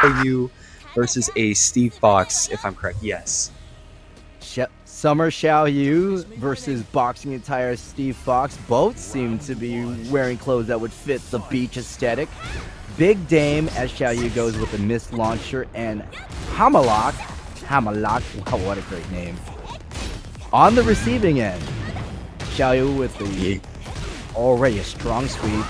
Xiaoyu versus a Steve Box, if I'm correct. Yes. Summer Xiaoyu versus boxing attire Steve Fox. Both seem to be wearing clothes that would fit the beach aesthetic. Big Dame as Xiaoyu goes with the missed launcher, and Hamalak, wow, what a great name, on the receiving end. Xiaoyu with the already a strong sweep.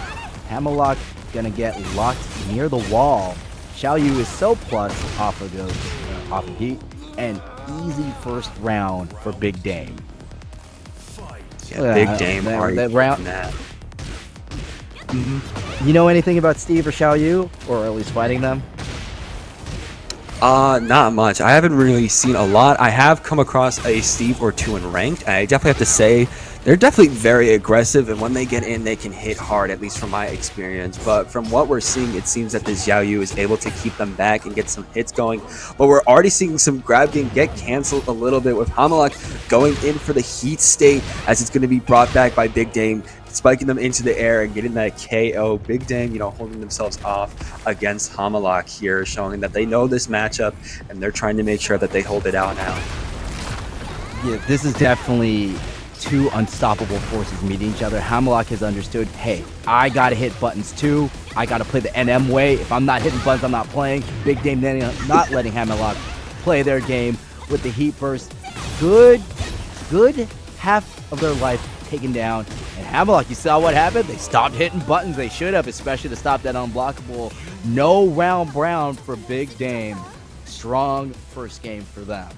Hamalak gonna get locked near the wall. Xiaoyu is so plus off of heat, and easy first round for Big Dame. Yeah, Big Dame. That round. That. You know anything about Steve or Xiaoyu, or at least fighting them? Not much. I haven't really seen a lot. I have come across a Steve or two in ranked. I definitely have to say they're definitely very aggressive, and when they get in, they can hit hard, at least from my experience. But from what we're seeing, it seems that this Xiaoyu is able to keep them back and get some hits going. But we're already seeing some grab game get canceled a little bit, with Hamalak going in for the heat state, as it's going to be brought back by Big Dame, spiking them into the air and getting that KO. Big Dame, holding themselves off against Hamalak here, showing that they know this matchup and they're trying to make sure that they hold it out now. Yeah, this is definitely two unstoppable forces meeting each other. Hamalak has understood, hey, I gotta hit buttons too. I gotta play the NM way. If I'm not hitting buttons, I'm not playing. Big Dame then not letting Hamalak play their game with the heat burst. Good half of their life taken down. And Hamalak, you saw what happened? They stopped hitting buttons. They should have, especially to stop that unblockable. No round brown for Big Dame. Strong first game for them.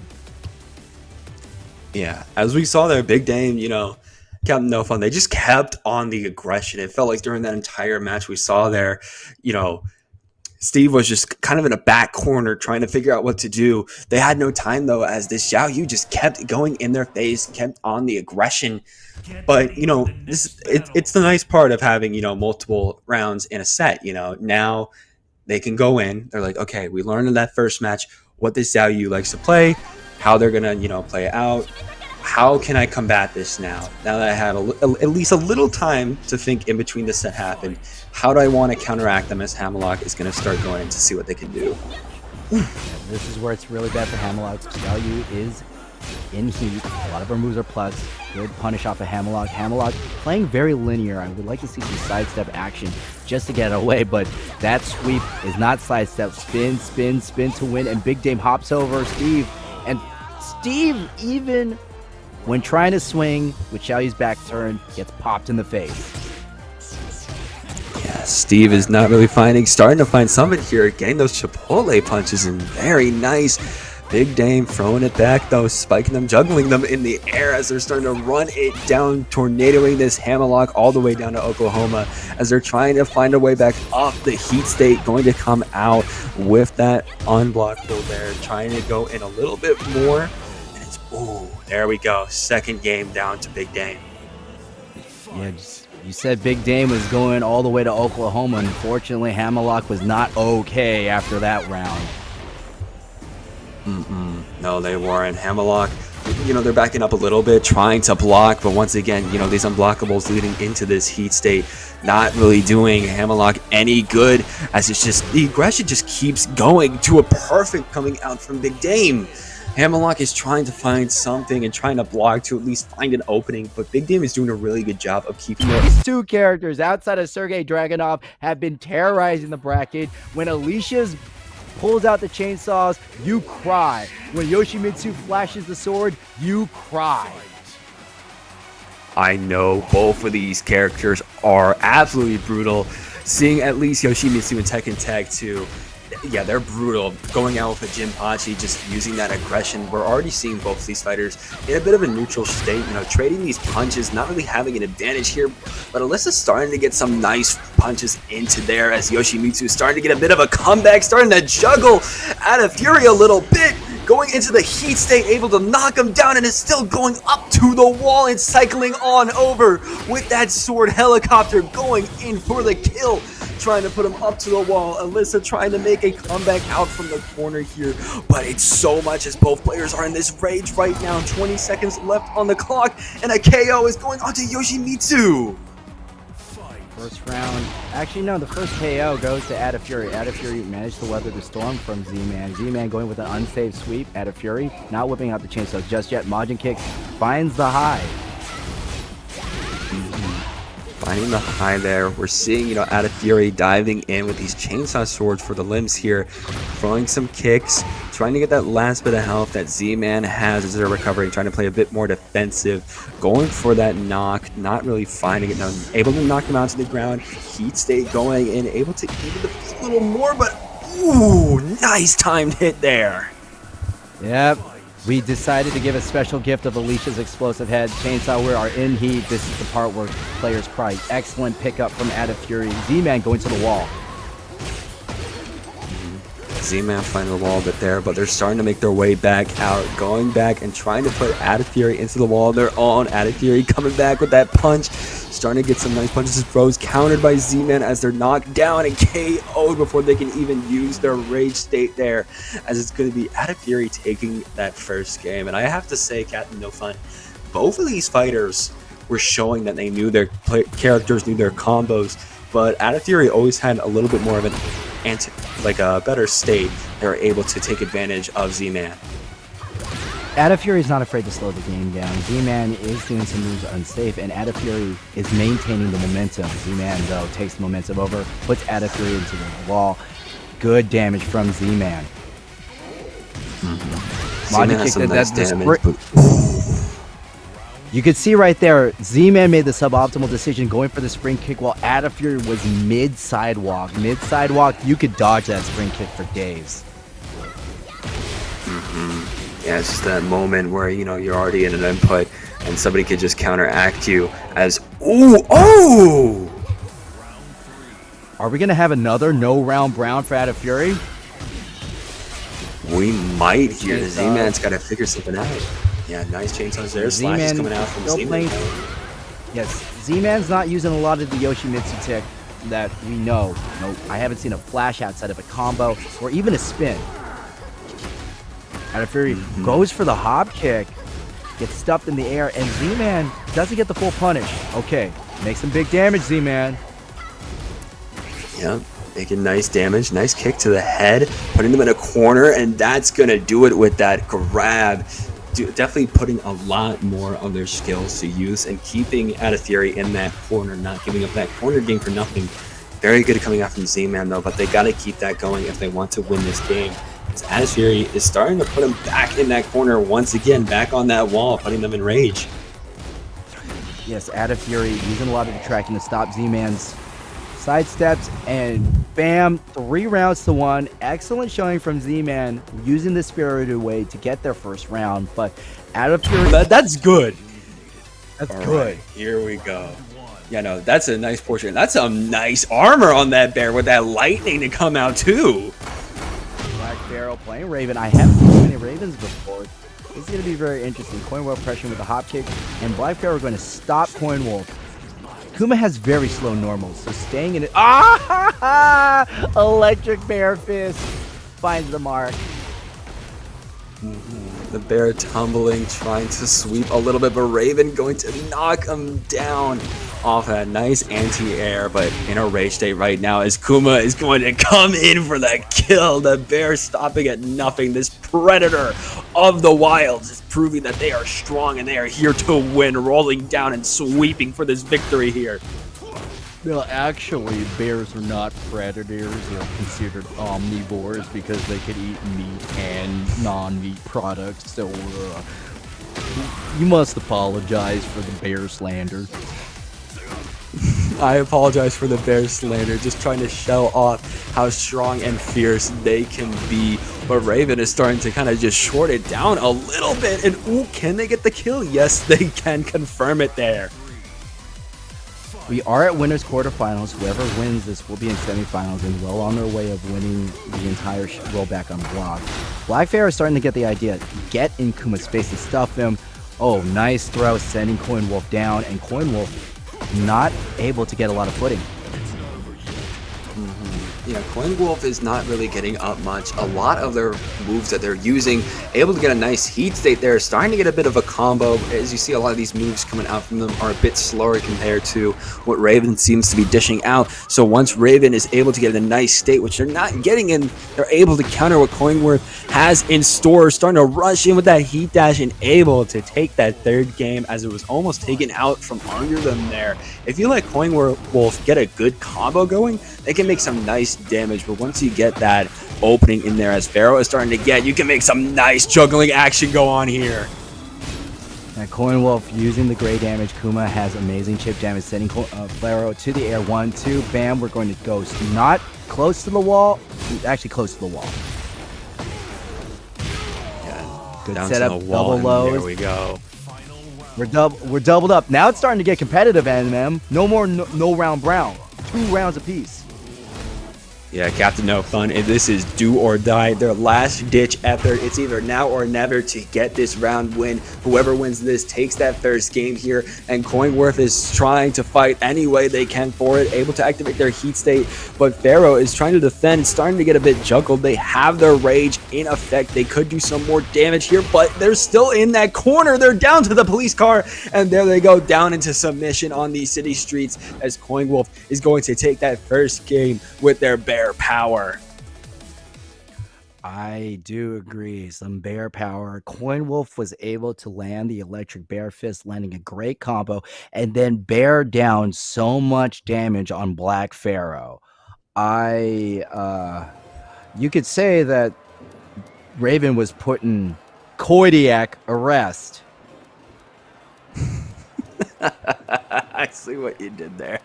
Yeah, as we saw there, Big Dame, kept no fun. They just kept on the aggression. It felt like during that entire match we saw there, Steve was just kind of in a back corner trying to figure out what to do. They had no time, though, as this Xiaoyu just kept going in their face, kept on the aggression. But, it's the nice part of having, multiple rounds in a set. Now they can go in. They're like, okay, we learned in that first match what this Xiaoyu likes to play, how they're going to, play it out. How can I combat this now? Now that I had at least a little time to think in between this set happened, how do I want to counteract them, as Hamalak is going to start going in to see what they can do? This is where it's really bad for Hamalak. Xiaoyu is in heat. A lot of her moves are plus. Good punish off of Hamalak. Hamalak playing very linear. I would like to see some sidestep action just to get it away, but that sweep is not sidestep. Spin, spin, spin to win, and Big Dame hops over Steve. And Steve, even when trying to swing with Xiaoyu's back turn, gets popped in the face. Yeah, Steve is not really starting to find something here, getting those Chipotle punches in. Very nice. Big Dame throwing it back, though, spiking them, juggling them in the air as they're starting to run it down, tornadoing this Hamalak all the way down to Oklahoma, as they're trying to find a way back off the heat state, going to come out with that unblockable there, trying to go in a little bit more. And it's, there we go. Second game down to Big Dame. Yeah, you said Big Dame was going all the way to Oklahoma. Unfortunately, Hamalak was not okay after that round. No, they weren't. Hamalak, they're backing up a little bit, trying to block, but once again, these unblockables leading into this heat state, not really doing Hamalak any good, as it's just, the aggression just keeps going to a perfect coming out from Big Dame. Hamalak is trying to find something and trying to block to at least find an opening, but Big Dame is doing a really good job of keeping it. These two characters outside of Sergei Dragunov have been terrorizing the bracket. When Alicia's pulls out the chainsaws, you cry. When Yoshimitsu flashes the sword, you cry. I know both of these characters are absolutely brutal. Seeing at least Yoshimitsu and Tekken Tag 2, yeah, they're brutal. Going out with a Jinpachi, just using that aggression. We're already seeing both of these fighters in a bit of a neutral state, trading these punches, not really having an advantage here. But Alisa's starting to get some nice punches into there, as Yoshimitsu is starting to get a bit of a comeback, starting to juggle Atafuri a little bit. Going into the heat state, able to knock him down, and is still going up to the wall and cycling on over with that sword helicopter, going in for the kill, trying to put him up to the wall. Alisa trying to make a comeback out from the corner here, but it's so much as both players are in this rage right now. 20 seconds left on the clock, and a KO is going onto Yoshimitsu. First round. Actually, no, the first KO goes to Atafuri. Atafuri managed to weather the storm from Z-Man. Z-Man going with an unsafe sweep. Atafuri not whipping out the chainsaw just yet. Majin kicks, finds the high. Finding the high there. We're seeing, Atafuri diving in with these chainsaw swords for the limbs here. Throwing some kicks. Trying to get that last bit of health that Z-Man has as they're recovering. Trying to play a bit more defensive. Going for that knock. Not really finding it. Now, able to knock him out to the ground. Heat state going in. Able to even the a little more, but ooh, nice timed hit there. Yep. We decided to give a special gift of Alicia's explosive head. Chainsaw, we are in heat. This is the part where players cry. Excellent pickup from Atafuri. Z-Man going to the wall. Z-Man finding the wall a bit there, but they're starting to make their way back out, going back and trying to put Atafuri into the wall. They're on Atafuri coming back with that punch, starting to get some nice punches and throws, countered by Z-Man as they're knocked down and KO'd before they can even use their rage state there, as it's going to be Atafuri taking that first game. And I have to say, Captain No Fun, both of these fighters were showing that they knew their characters, knew their combos, but Atafuri always had a little bit more of an a better state. They were able to take advantage of Z-Man. Atafuri is not afraid to slow the game down. Z-Man is doing some moves unsafe, and Atafuri is maintaining the momentum. Z-Man, though, takes the momentum over, puts Atafuri into the wall. Good damage from Z-Man. Z-Man has some nice damage, but you could see right there, Z-Man made the suboptimal decision going for the spring kick while Atafuri was mid-sidewalk. Mid-sidewalk, you could dodge that spring kick for days. Yeah, it's just that moment where, you're already in an input and somebody could just counteract you as, oh! Are we going to have another no-round Brown for Atafuri? We might here. Z-Man's got to figure something out. Yeah, nice chainsaws there. Slashes coming out from Z-Man. Yes, Z-Man's not using a lot of the Yoshimitsu tech that we know. No, I haven't seen a flash outside of a combo or even a spin. Atafuri goes for the hop kick, gets stuffed in the air, and Z-Man doesn't get the full punish. Okay, makes some big damage, Z-Man. Yep, making nice damage. Nice kick to the head, putting them in a corner, and that's going to do it with that grab. Definitely putting a lot more of their skills to use and keeping Atafuri in that corner, not giving up that corner game for nothing. Very good coming out from Z-Man though, but they got to keep that going if they want to win this game. As Atafuri is starting to put them back in that corner once again, back on that wall, putting them in rage. Yes, Atafuri using a lot of the tracking to stop Z-Man's sidesteps, and bam, 3 rounds to 1. Excellent showing from Z-Man, using the spirited way to get their first round, but Atafuri, that's good. That's All good. Right, here we go. Yeah, no, that's a nice portion. That's some nice armor on that bear with that lightning to come out too. Black Pharaoh playing Raven. I haven't seen many Ravens before. This is going to be very interesting. KoingWolf pressuring with the hop kick, and Black Pharaoh going to stop KoingWolf. Kuma has very slow normals, so staying in it. Electric bear fist finds the mark. The bear tumbling, trying to sweep a little bit, but Raven going to knock him down off that nice anti-air, but in a rage state right now as Kuma is going to come in for that kill. The bear stopping at nothing. This predator of the wilds is proving that they are strong and they are here to win, rolling down and sweeping for this victory here. Well, actually, bears are not predators. They're considered omnivores because they could eat meat and non-meat products. So, you must apologize for the bear slander. I apologize for the bear slander, just trying to show off how strong and fierce they can be. But Raven is starting to kind of just short it down a little bit. And ooh, can they get the kill? Yes, they can confirm it there. We are at winners quarterfinals. Whoever wins this will be in semifinals and well on their way of winning the entire rollback on BLAQ. Black Pharaoh is starting to get the idea. Get in Kuma's space and stuff him. Oh, nice throw, sending KoingWolf down, and KoingWolf not able to get a lot of footing. Yeah, KoingWolf is not really getting up much. A lot of their moves that they're using, able to get a nice heat state there, starting to get a bit of a combo. As you see, a lot of these moves coming out from them are a bit slower compared to what Raven seems to be dishing out. So once Raven is able to get a nice state, which they're not getting in, they're able to counter what KoingWolf has in store, starting to rush in with that heat dash and able to take that third game as it was almost taken out from under them there. If you let KoingWolf get a good combo going, they can make some nice damage, but once you get that opening in there as PHAROAH is starting to get, you can make some nice juggling action go on here. And KoingWolf using the gray damage. Kuma has amazing chip damage, sending PHAROAH to the air. 1, 2, bam. We're going to go not close to the wall, actually close to the wall. Yeah, good down setup, to the wall, double lows. there we go. We're doubled up. Now it's starting to get competitive, NM. No more no round brown. 2 rounds apiece. Yeah, Captain No Fun, and this is do or die, their last ditch effort. It's either now or never to get this round win. Whoever wins this takes that first game here, and KoingWolf is trying to fight any way they can for it, able to activate their heat state, but PHAROAH is trying to defend, starting to get a bit juggled. They have their rage in effect. They could do some more damage here, but they're still in that corner. They're down to the police car, and there they go, down into submission on these city streets as KoingWolf is going to take that first game with their bear power. I do agree. Some bear power. KoingWolf was able to land the electric bear fist, landing a great combo, and then bear down so much damage on BLAQ PHAROAH. You could say that Raven was putting Kodiak arrest. I see what you did there.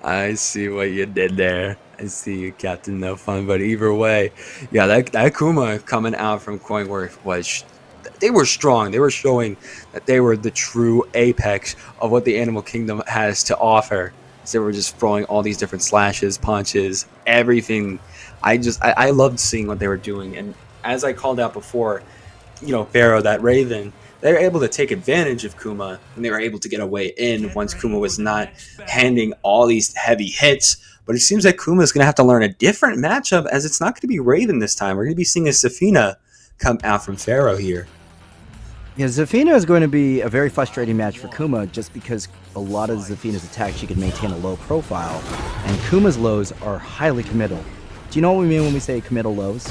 I see what you did there. I see you, Captain No Fun. But either way, yeah, that Kuma coming out from KoingWolf was, they were strong. They were showing that they were the true apex of what the Animal Kingdom has to offer. So they were just throwing all these different slashes, punches, everything. I loved seeing what they were doing. And as I called out before, you know, PHAROAH, that Raven, they were able to take advantage of Kuma, and they were able to get a way in once Kuma was not handing all these heavy hits. But it seems like Kuma is going to have to learn a different matchup, as it's not going to be Raven this time. We're going to be seeing a Zafina come out from PHAROAH here. Yeah, Zafina is going to be a very frustrating match for Kuma, just because a lot of Zafina's attacks she can maintain a low profile, and Kuma's lows are highly committal. Do you know what we mean when we say committal lows?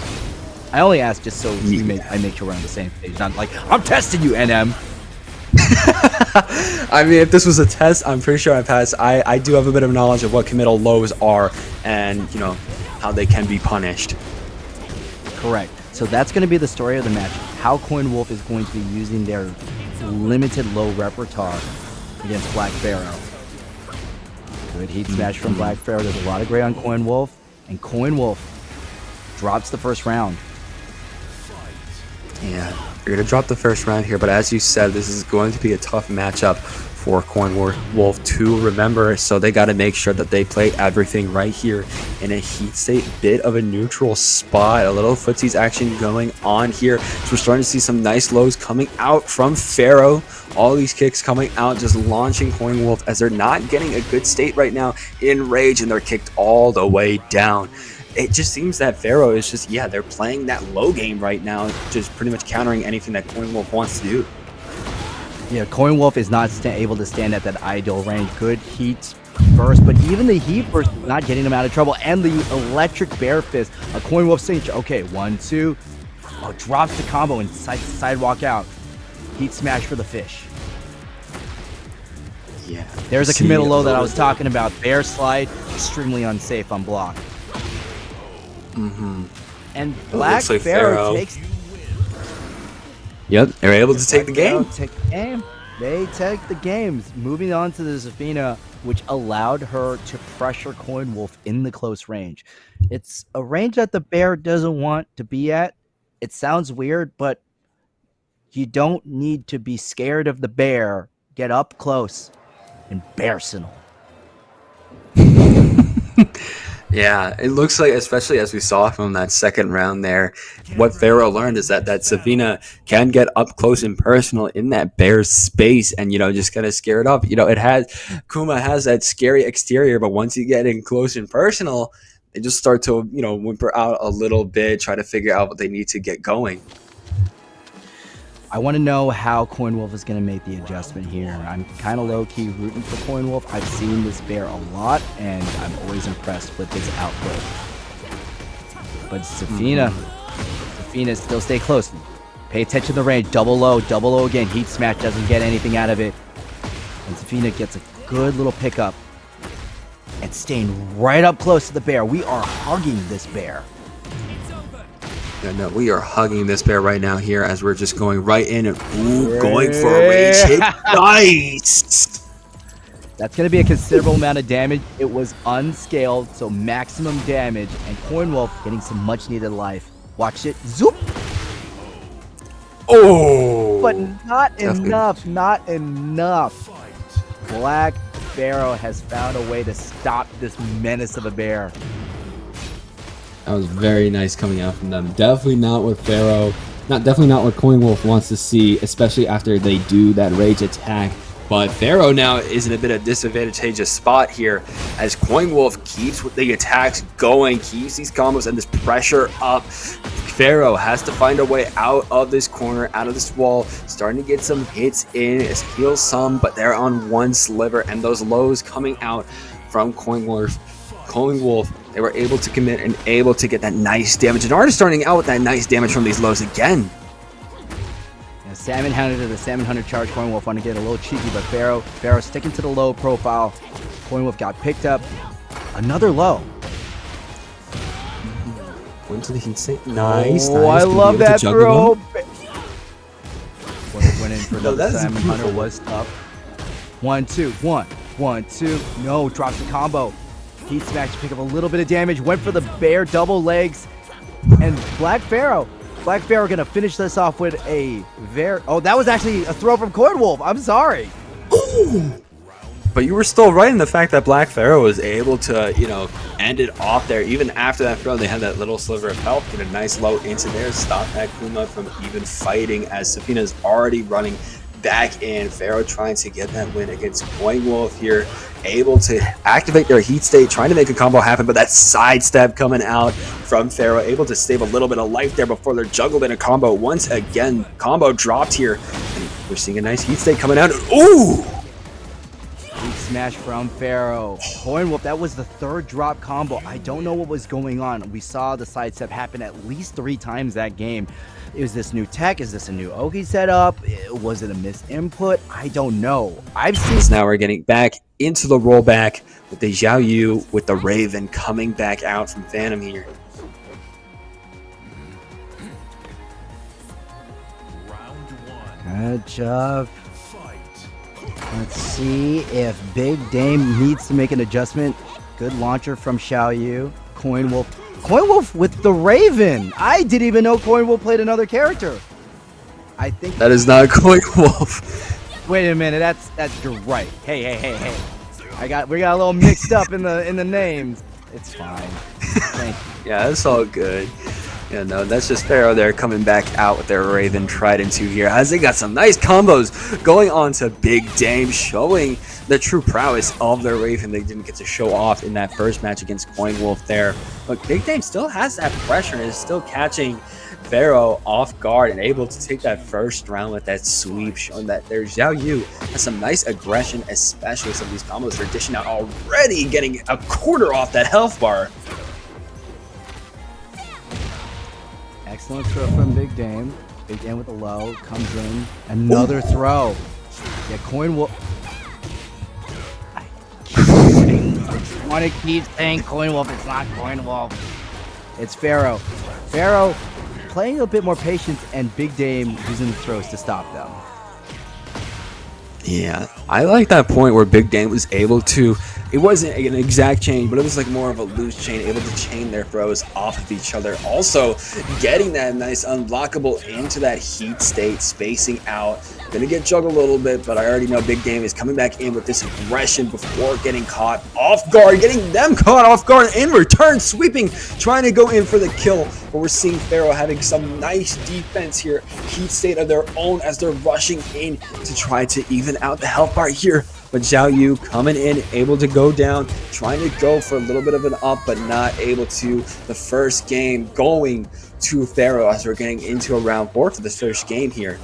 I only ask just so I make sure we're on the same page. Not like, I'm testing you, NM. I mean, if this was a test, I'm pretty sure I passed. I do have a bit of knowledge of what committal lows are and, you know, how they can be punished. Correct. So that's going to be the story of the match. How KoingWolf is going to be using their limited low repertoire against BLAQ PHAROAH. Good heat smash from BLAQ PHAROAH. There's a lot of gray on KoingWolf, and KoingWolf drops the first round. Yeah, you're going to drop the first round here, but as you said, this is going to be a tough matchup for KoingWolf to remember, so they got to make sure that they play everything right here in a heat state, bit of a neutral spot, a little footsies action going on here. So we're starting to see some nice lows coming out from PHAROAH. All these kicks coming out, just launching KoingWolf as they're not getting a good state right now in rage, and they're kicked all the way down. It just seems that PHAROAH is just, yeah, they're playing that low game right now, just pretty much countering anything that KoingWolf wants to do. Yeah, KoingWolf is not able to stand at that ideal range. Good heat burst, but even the heat burst is not getting him out of trouble. And the electric bear fist, a KoingWolf signature. Okay, 1, 2. Oh, drops the combo and sidewalk out. Heat smash for the fish. Yeah. There's a committal low that I was talking about. Bear slide, extremely unsafe on block. And BLAQ PHAROAH takes. Yep, they're able to take the game. They take the games. Moving on to the Zafina, which allowed her to pressure KoingWolf in the close range. It's a range that the bear doesn't want to be at. It sounds weird, but you don't need to be scared of the bear. Get up close and bearsenal. Yeah, it looks like, especially as we saw from that second round there, what PHAROAH learned is that Zafina can get up close and personal in that bear's space and, you know, just kind of scare it up. You know, Kuma has that scary exterior, but once you get in close and personal, they just start to, whimper out a little bit, try to figure out what they need to get going. I want to know how KoingWolf is going to make the adjustment here. I'm kind of low-key rooting for KoingWolf. I've seen this bear a lot, and I'm always impressed with his output. But Zafina still stay close. Pay attention to the range. Double low again. Heat smash doesn't get anything out of it. And Zafina gets a good little pickup. And staying right up close to the bear. We are hugging this bear. Yeah, no, we are hugging this bear right now here as we're just going right in and going for a rage hit. Nice! That's going to be a considerable amount of damage. It was unscaled, so maximum damage. And KoingWolf getting some much needed life. Watch it. Zoop! Oh! But not enough. Not enough. Black PHAROAH has found a way to stop this menace of a bear. That was very nice coming out from them. Definitely not what PHAROAH, definitely not what KoingWolf wants to see, especially after they do that rage attack. But PHAROAH now is in a bit of disadvantageous spot here as KoingWolf keeps with the attacks going, keeps these combos and this pressure up. PHAROAH has to find a way out of this corner, out of this wall, starting to get some hits in, heals some, but they're on one sliver, and those lows coming out from KoingWolf, they were able to commit and able to get that nice damage, and already starting out with that nice damage from these lows again. Salmon Hunter to the Salmon Hunter charge. KoingWolf want to get a little cheeky, but PHAROAH sticking to the low profile. KoingWolf got picked up. Another low. Went to the heat sink. Nice. Oh, nice. I love that throw. Went in for No, the Salmon beautiful. Hunter was tough. 1, 2, 1, 1, 2. No, drops the combo. Heat smash to pick up a little bit of damage. Went for the bear double legs. And Black PHAROAH gonna finish this off with a very... Oh, that was actually a throw from KoingWolf. I'm sorry. Ooh. But you were still right in the fact that Black PHAROAH was able to, end it off there. Even after that throw, they had that little sliver of health, get a nice low into there, stop that Kuma from even fighting as Zafina's already running back in. PHAROAH trying to get that win against KoingWolf here, able to activate their heat state, trying to make a combo happen, but that sidestep coming out from PHAROAH, able to save a little bit of life there before they're juggled in a combo. Once again, combo dropped here, and we're seeing a nice heat state coming out. Ooh! Heat smash from PHAROAH. KoingWolf, that was the third drop combo. I don't know what was going on. We saw the sidestep happen at least 3 times that game. Is this new tech? Is this a new Ohger setup? Was it a missed input? I don't know. I've seen... Now we're getting back into the rollback with the Xiaoyu with the Raven coming back out from Phantom here. Good job. Let's see if Big Dame needs to make an adjustment. Good launcher from Xiaoyu. KoingWolf with the Raven. I didn't even know KoingWolf played another character. I think that is not KoingWolf. Wait a minute, that's you're right. Hey. We got a little mixed up in the names. It's fine. Thank you. Yeah, that's all good. Yeah, no, that's just PHAROAH there coming back out with their Raven Trident 2 here as they got some nice combos going on to Big Dame, showing the true prowess of their Raven they didn't get to show off in that first match against KoingWolf there. But Big Dame still has that pressure and is still catching PHAROAH off guard and able to take that first round with that sweep, showing that their Xiaoyu has some nice aggression, especially some of these combos they're dishing out already, getting a quarter off that health bar. Excellent throw from Big Dame. Big Dame with a low, comes in. Another throw. Yeah, KoingWolf. I want to keep saying KoingWolf. It's not KoingWolf. It's PHAROAH. PHAROAH playing a bit more patience and Big Dame using the throws to stop them. Yeah, I like that point where Big Dame was able to, it wasn't an exact chain, but it was like more of a loose chain, able to chain their throws off of each other. Also, getting that nice unblockable into that heat state, spacing out. Gonna get juggled a little bit, but I already know Big Dame is coming back in with this aggression before getting caught off guard, getting them caught off guard in return, sweeping, trying to go in for the kill. But we're seeing PHAROAH having some nice defense here, heat state of their own as they're rushing in to try to even out the health bar here. but Xiaoyu coming in, able to go down, trying to go for a little bit of an up, but not able to. The first game going to PHAROAH as we're getting into a round 4 for this first game here.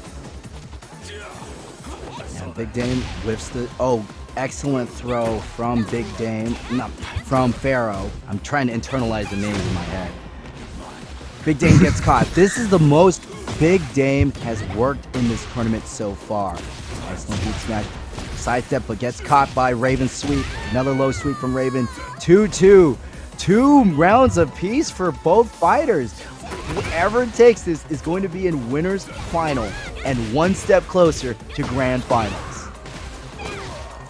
And Big Dame whiffs the... Oh, excellent throw from Big Dame. No, from PHAROAH. I'm trying to internalize the names in my head. Big Dame gets caught. This is the most Big Dame has worked in this tournament so far. Excellent heat smash. Sidestep, but gets caught by Raven's sweep. Another low sweep from Raven. 2-2. 2 rounds apiece for both fighters. Whoever takes this is going to be in winner's final and one step closer to grand finals.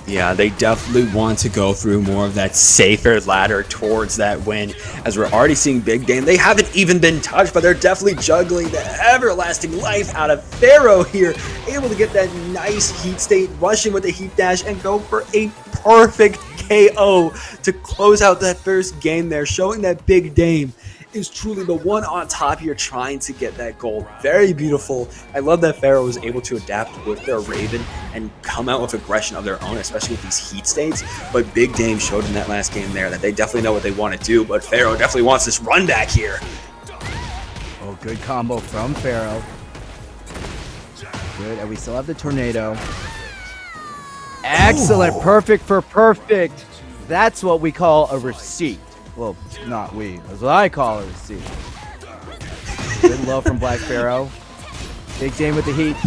Yeah, they definitely want to go through more of that safer ladder towards that win. As we're already seeing Big Dame, they haven't even been touched, but they're definitely juggling the everlasting life out of PHAROAH here. Able to get that nice heat state, rushing with the heat dash, and go for a perfect KO to close out that first game there, showing that Big Dame is truly the one on top here trying to get that goal. Very beautiful. I love that PHAROAH was able to adapt with their Raven and come out with aggression of their own, especially with these heat states. But Big Dame showed in that last game there that they definitely know what they want to do, but PHAROAH definitely wants this run back here. Oh, good combo from PHAROAH. Good, and we still have the tornado. Excellent, perfect for perfect. That's what we call a receipt. Well, not we. That's what I call a receipt. Good low from BLAQ PHAROAH. Big Dame with the heat.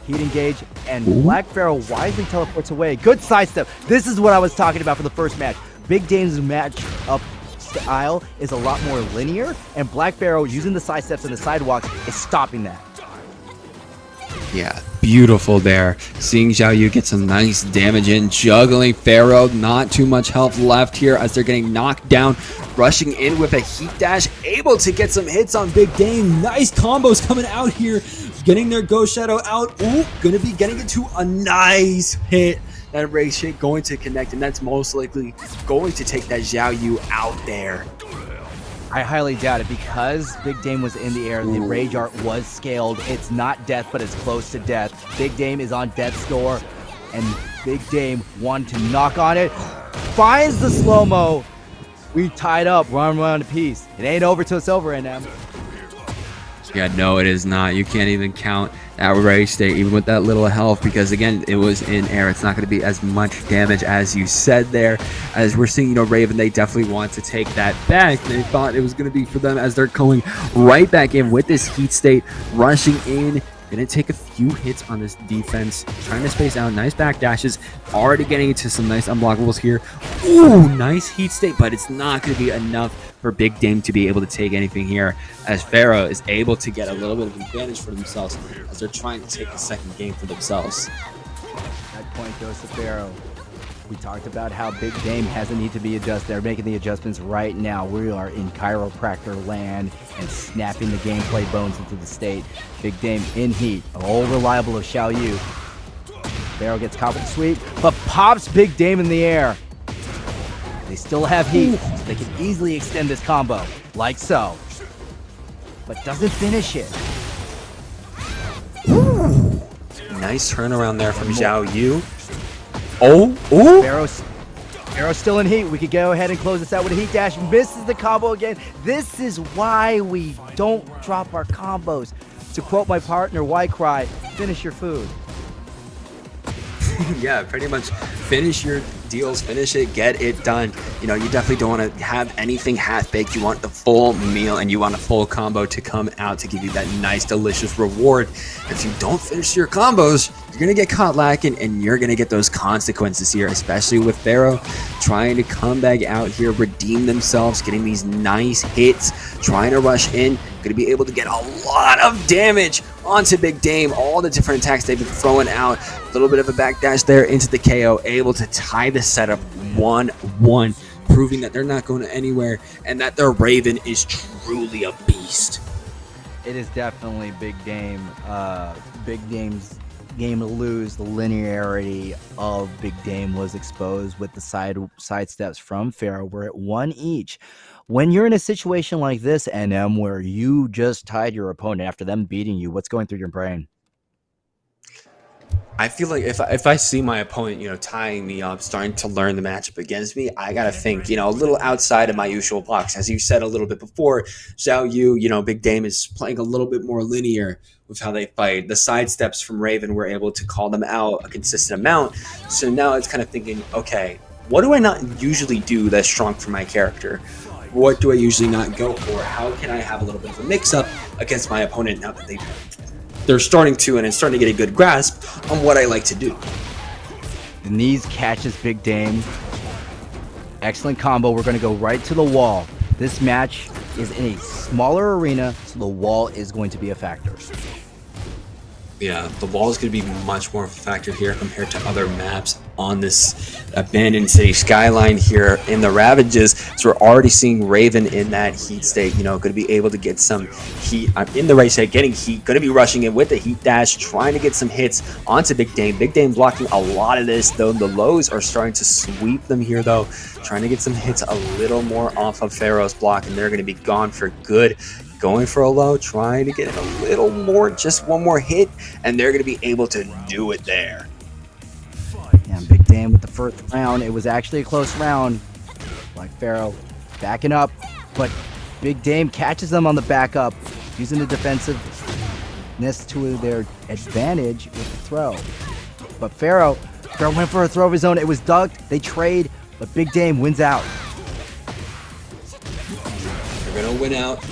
Heat engage. And BLAQ PHAROAH wisely teleports away. Good sidestep. This is what I was talking about for the first match. Big Dame's match up style is a lot more linear. And BLAQ PHAROAH using the sidesteps and the sidewalks is stopping that. Yeah, beautiful there. Seeing Xiaoyu get some nice damage in, juggling PHAROAH. Not too much health left here as they're getting knocked down. Rushing in with a heat dash, able to get some hits on Big Dame. Nice combos coming out here, getting their Ghost Shadow out. Ooh, gonna be getting into a nice hit. That Rage Shake going to connect, and that's most likely going to take that Xiaoyu out there. I highly doubt it because Big Dame was in the air. The Rage Art was scaled. It's not death, but it's close to death. Big Dame is on death's door, and Big Dame wanted to knock on it. Finds the slow-mo. We tied up, one round apiece. It ain't over till it's over, NM. Yeah, no, it is not. You can't even count that Rage State, even with that little health, because again, it was in air. It's not going to be as much damage as you said there. As we're seeing, Raven, they definitely want to take that back. They thought it was going to be for them as they're going right back in with this heat state, rushing in. Gonna take a few hits on this defense, trying to space out. Nice back dashes, already getting into some nice unblockables here. Ooh, nice heat state, but it's not gonna be enough for Big Dame to be able to take anything here, as PHAROAH is able to get a little bit of advantage for themselves as they're trying to take the second game for themselves. That point goes to PHAROAH. We talked about how Big Dame hasn't need to be adjusted. They're making the adjustments right now. We are in chiropractor land and snapping the gameplay bones into the state. Big Dame in heat. All reliable of Xiaoyu. PHAROAH gets caught with the sweep, but pops Big Dame in the air. They still have heat, so they can easily extend this combo, like so. But doesn't finish it. Nice turnaround there from Xiaoyu. Oh, ooh. PHAROAH's still in heat. We could go ahead and close this out with a heat dash. Misses the combo again. This is why we don't drop our combos. To quote my partner, Why Cry, finish your food. Yeah, pretty much finish your deals, finish it, get it done. You definitely don't want to have anything half-baked. You want the full meal and you want a full combo to come out to give you that nice, delicious reward. If you don't finish your combos, you're going to get caught lacking and you're going to get those consequences here, especially with PHAROAH trying to come back out here, redeem themselves, getting these nice hits, trying to rush in, going to be able to get a lot of damage onto Big Dame. All the different attacks they've been throwing out, a little bit of a backdash there into the KO, able to tie the setup 1-1, proving that they're not going anywhere and that their Raven is truly a beast. It is definitely Big Dame. Big Dame's game to lose. The linearity of Big Dame was exposed with the side steps from PHAROAH. We're at 1 each. When you're in a situation like this, NM, where you just tied your opponent after them beating you, what's going through your brain? I feel like if I see my opponent, tying me up, starting to learn the matchup against me, I gotta think, a little outside of my usual box. As you said a little bit before, Xiaoyu, Big Dame is playing a little bit more linear with how they fight. The sidesteps from Raven were able to call them out a consistent amount. So now it's kind of thinking, okay, what do I not usually do that's strong for my character? What do I usually not go for? How can I have a little bit of a mix-up against my opponent now that they're starting to, and it's starting to get a good grasp on what I like to do. The knees catches Big Dame. Excellent combo. We're going to go right to the wall. This match is in a smaller arena, so the wall is going to be a factor. Yeah, the wall is going to be much more of a factor here compared to other maps on this abandoned city skyline here in the Ravages. So we're already seeing Raven in that heat state, going to be able to get some heat. I'm in the right state, getting heat, going to be rushing in with the heat dash, trying to get some hits onto Big Dame. Big Dame blocking a lot of this, though. The lows are starting to sweep them here, though. Trying to get some hits a little more off of PHAROAH's block, and they're going to be gone for good. Going for a low, trying to get a little more, just one more hit, and they're going to be able to do it there. And Big Dame with the first round. It was actually a close round. Like PHAROAH backing up, but Big Dame catches them on the backup, using the defensiveness to their advantage with the throw. But PHAROAH went for a throw of his own. It was ducked. They trade, but Big Dame wins out. They're going to win out.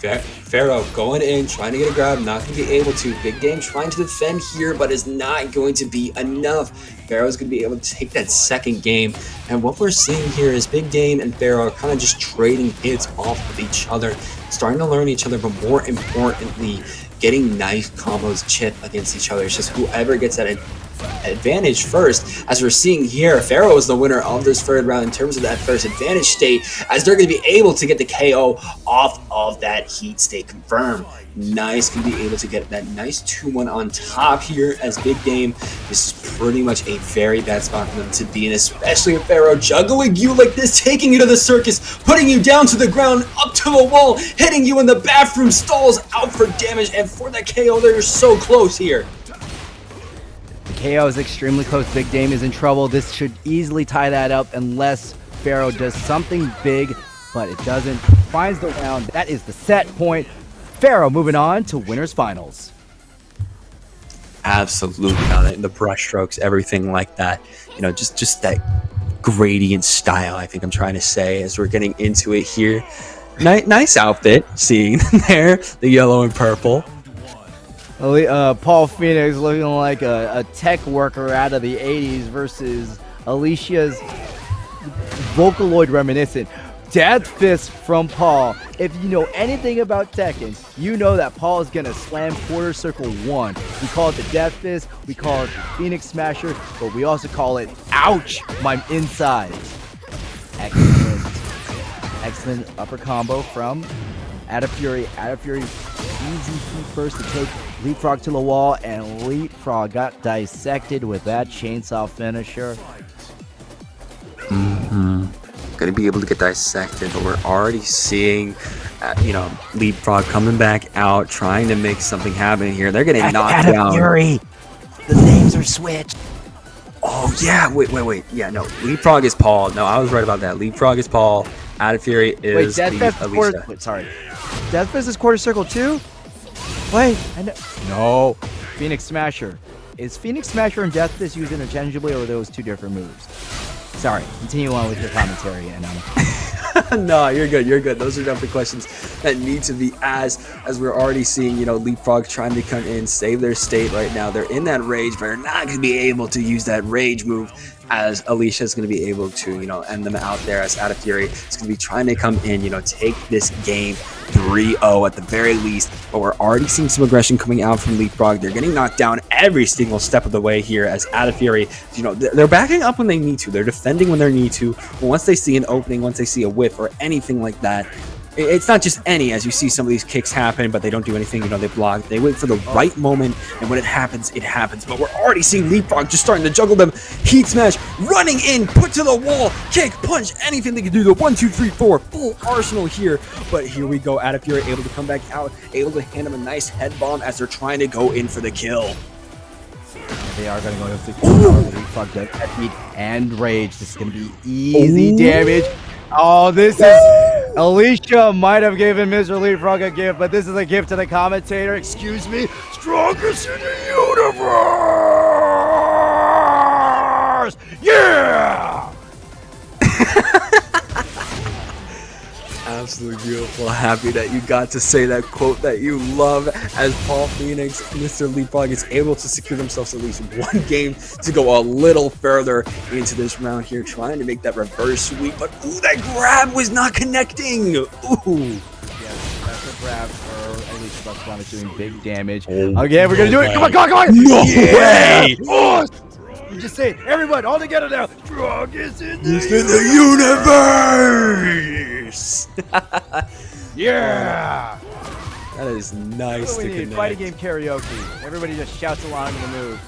PHAROAH going in, trying to get a grab, not going to be able to. Big Dame trying to defend here, but is not going to be enough. PHAROAH's going to be able to take that second game. And what we're seeing here is Big Dame and PHAROAH are kind of just trading hits off of each other, starting to learn each other, but more importantly, getting nice combos chip against each other. It's just whoever gets that advantage first. As we're seeing here, PHAROAH is the winner of this third round in terms of that first advantage state, as they're going to be able to get the KO off of that heat state confirmed. Nice, can be able to get that nice 2-1 on top here as Big Dame. This is pretty much a very bad spot for them to be in, especially if PHAROAH juggling you like this, taking you to the circus, putting you down to the ground, up to the wall, hitting you in the bathroom stalls, out for damage, and for that KO, they're so close here. KO is extremely close. Big Dame is in trouble. This should easily tie that up unless PHAROAH does something big, but it doesn't. Finds the round. That is the set point. PHAROAH moving on to winners finals. Absolutely, the brush strokes, everything like that. Just that gradient style, I think I'm trying to say, as we're getting into it here. Nice outfit, seeing there, the yellow and purple. Paul Phoenix looking like a tech worker out of the 80s versus Alicia's Vocaloid reminiscent. Death Fist from Paul. If you know anything about Tekken, you know that Paul is going to slam quarter circle 1. We call it the Death Fist, we call it the Phoenix Smasher, but we also call it Ouch, my inside. Excellent upper combo from Atafuri. Atafuri easy feet first to take LeapFrog to the wall, and LeapFrog got dissected with that chainsaw finisher. Going to be able to get dissected, but we're already seeing, LeapFrog coming back out, trying to make something happen here. They're getting knocked down. Atafuri. The names are switched. Oh, yeah. Wait. Yeah, no. LeapFrog is Paul. No, I was right about that. LeapFrog is Paul. Atafuri is Alisa. Sorry. Death Fist is quarter circle 2? Wait. No. Phoenix Smasher. Is Phoenix Smasher and Death Fist used interchangeably, or are those two different moves? Sorry. Continue on with your commentary. No, you're good. Those are definitely questions that need to be asked, as we're already seeing, LeapFrog trying to come in, save their state right now. They're in that rage, but they're not going to be able to use that rage move, as Alicia is going to be able to, end them out there, as Atafuri is going to be trying to come in, take this game 3-0 at the very least. But we're already seeing some aggression coming out from LeapFrog. They're getting knocked down every single step of the way here, as Atafuri, they're backing up when they need to. They're defending when they need to. But once they see an opening, once they see a whiff or anything like that, it's not just any, as you see some of these kicks happen, but they don't do anything. They block. They wait for the right moment, and when it happens, it happens. But we're already seeing LeapFrog just starting to juggle them. Heat smash, running in, put to the wall, kick, punch, anything they can do. The 1, 2, 3, 4, full arsenal here. But here we go. Atafuri able to come back out, able to hand him a nice head bomb as they're trying to go in for the kill. They are going to go to 60 power. LeapFrog does that beat and rage. This is going to be easy damage. Oh, this is... Alicia might have given MrLeapFrog a gift, but this is a gift to the commentator. Excuse me. Strongest in the universe! Yeah! Absolutely beautiful. Happy that you got to say that quote that you love as Paul Phoenix, MrLeapFrog is able to secure themselves at least one game to go a little further into this round here, trying to make that reverse sweep. But ooh, that grab was not connecting. Ooh. Yes, that's a grab for Alicia Buckspawn is doing big damage. Again, we're going to do it. Come on, come on, come on. No way. Oh, you just say it. Everyone, all together now. Strongest in the universe. Yeah. That is nice to connect. Fighting game karaoke. Everybody just shouts along to the move.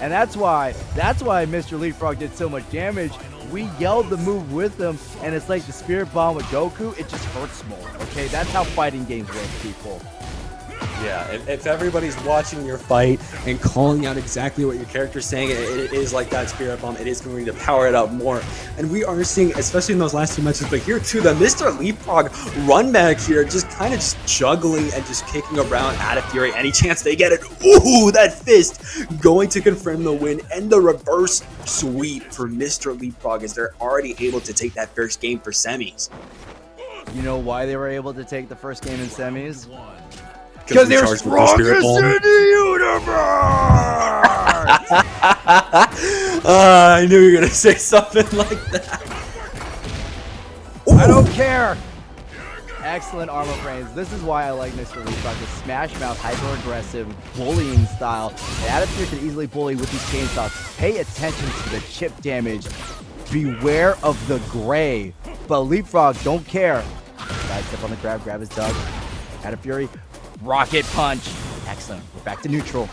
And that's why MrLeapFrog did so much damage. We yelled the move with them, and it's like the Spirit Bomb with Goku. It just hurts more. Okay, that's how fighting games work, people. Yeah, if everybody's watching your fight and calling out exactly what your character's saying, it is like that Spirit Bomb. It is going to power it up more. And we are seeing, especially in those last two matches, but here too, the MrLeapFrog run back here, just kind of just juggling and just kicking around Atafuri any chance they get it. Ooh, that fist going to confirm the win and the reverse sweep for MrLeapFrog as they're already able to take that first game for semis. You know why they were able to take the first game in semis? Because they're strongest in the universe! I knew you were going to say something like that. Ooh. I don't care. Excellent armor frames. This is why I like MrLeapFrog. The smash mouth, hyper-aggressive, bullying style. And Atafuri can easily bully with these chainsaws. Pay attention to the chip damage. Beware of the gray. But LeapFrog don't care. Side step on the grab. Grab is dug. Atafuri. Rocket punch. Excellent. We're back to neutral.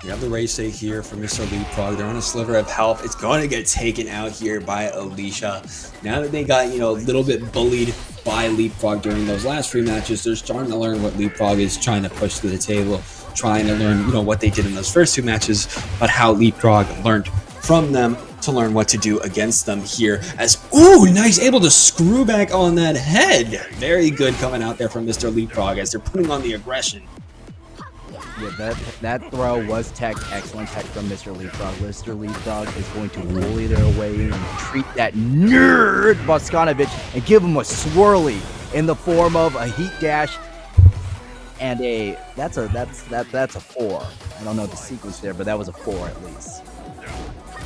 You have the race stay here for MrLeapFrog. They're on a sliver of health. It's going to get taken out here by Alicia. Now that they got, a little bit bullied by LeapFrog during those last three matches, they're starting to learn what LeapFrog is trying to push to the table, trying to learn, what they did in those first two matches, but how LeapFrog learned from them to learn what to do against them here as, ooh, nice, able to screw back on that head. Very good coming out there from MrLeapFrog as they're putting on the aggression. Yeah, that throw was tech, excellent tech from MrLeapFrog. MrLeapFrog is going to bully their way and treat that nerd Boskanovich and give him a swirly in the form of a heat dash and that's a 4. I don't know the sequence there, but that was a 4 at least.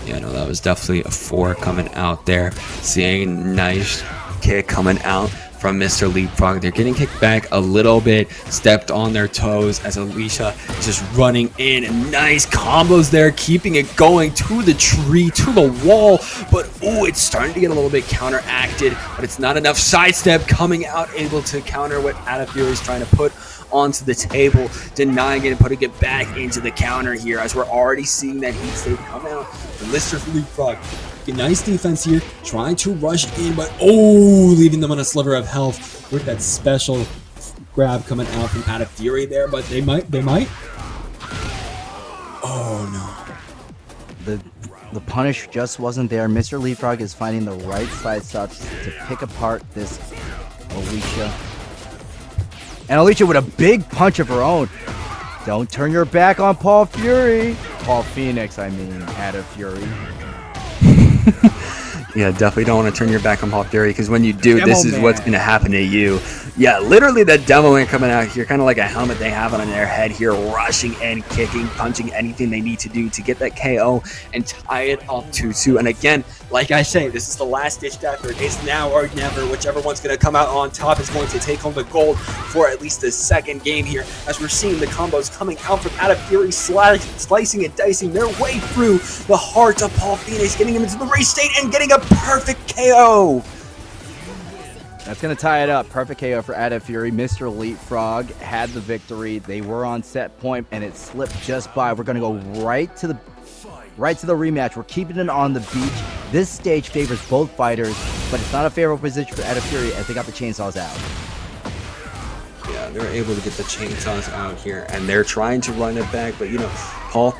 Yeah, no, that was definitely a 4 coming out there. Seeing nice kick coming out from MrLeapFrog. They're getting kicked back a little bit, stepped on their toes as Alicia is just running in. And nice combos there, keeping it going to the tree, to the wall. But, ooh, it's starting to get a little bit counteracted, but it's not enough. Sidestep coming out, able to counter what Atafuri is trying to put onto the table, denying it and putting it back into the counter here as we're already seeing that heat state come out from MrLeapFrog. Nice defense here, trying to rush in, but leaving them on a sliver of health with that special grab coming out from Atafuri there, but they might. Oh no. The punish just wasn't there. MrLeapFrog is finding the right side stops to pick apart this Alicia. And Alicia with a big punch of her own. Don't turn your back on Paul Phoenix, I mean, Atafuri. Yeah, definitely don't want to turn your back on Paul Fury, because when you do, this is what's going to happen to you. Yeah, literally the demo man coming out here, kind of like a helmet they have on their head here, rushing and kicking, punching, anything they need to do to get that KO and tie it up 2-2. And again, like I say, this is the last-ditch effort. It's now or never. Whichever one's going to come out on top is going to take home the gold for at least the second game here, as we're seeing the combos coming out from Atafuri, slicing and dicing their way through the heart of Paul Phoenix, getting him into the race state and getting a perfect KO. That's going to tie it up. Perfect KO for Atafuri. MrLeapFrog had the victory. They were on set point, and it slipped just by. We're going to go right to the rematch. We're keeping it on the beach. This stage favors both fighters, but it's not a favorable position for Atafuri as they got the chainsaws out. Yeah, they're able to get the chainsaws out here, and they're trying to run it back, but Paul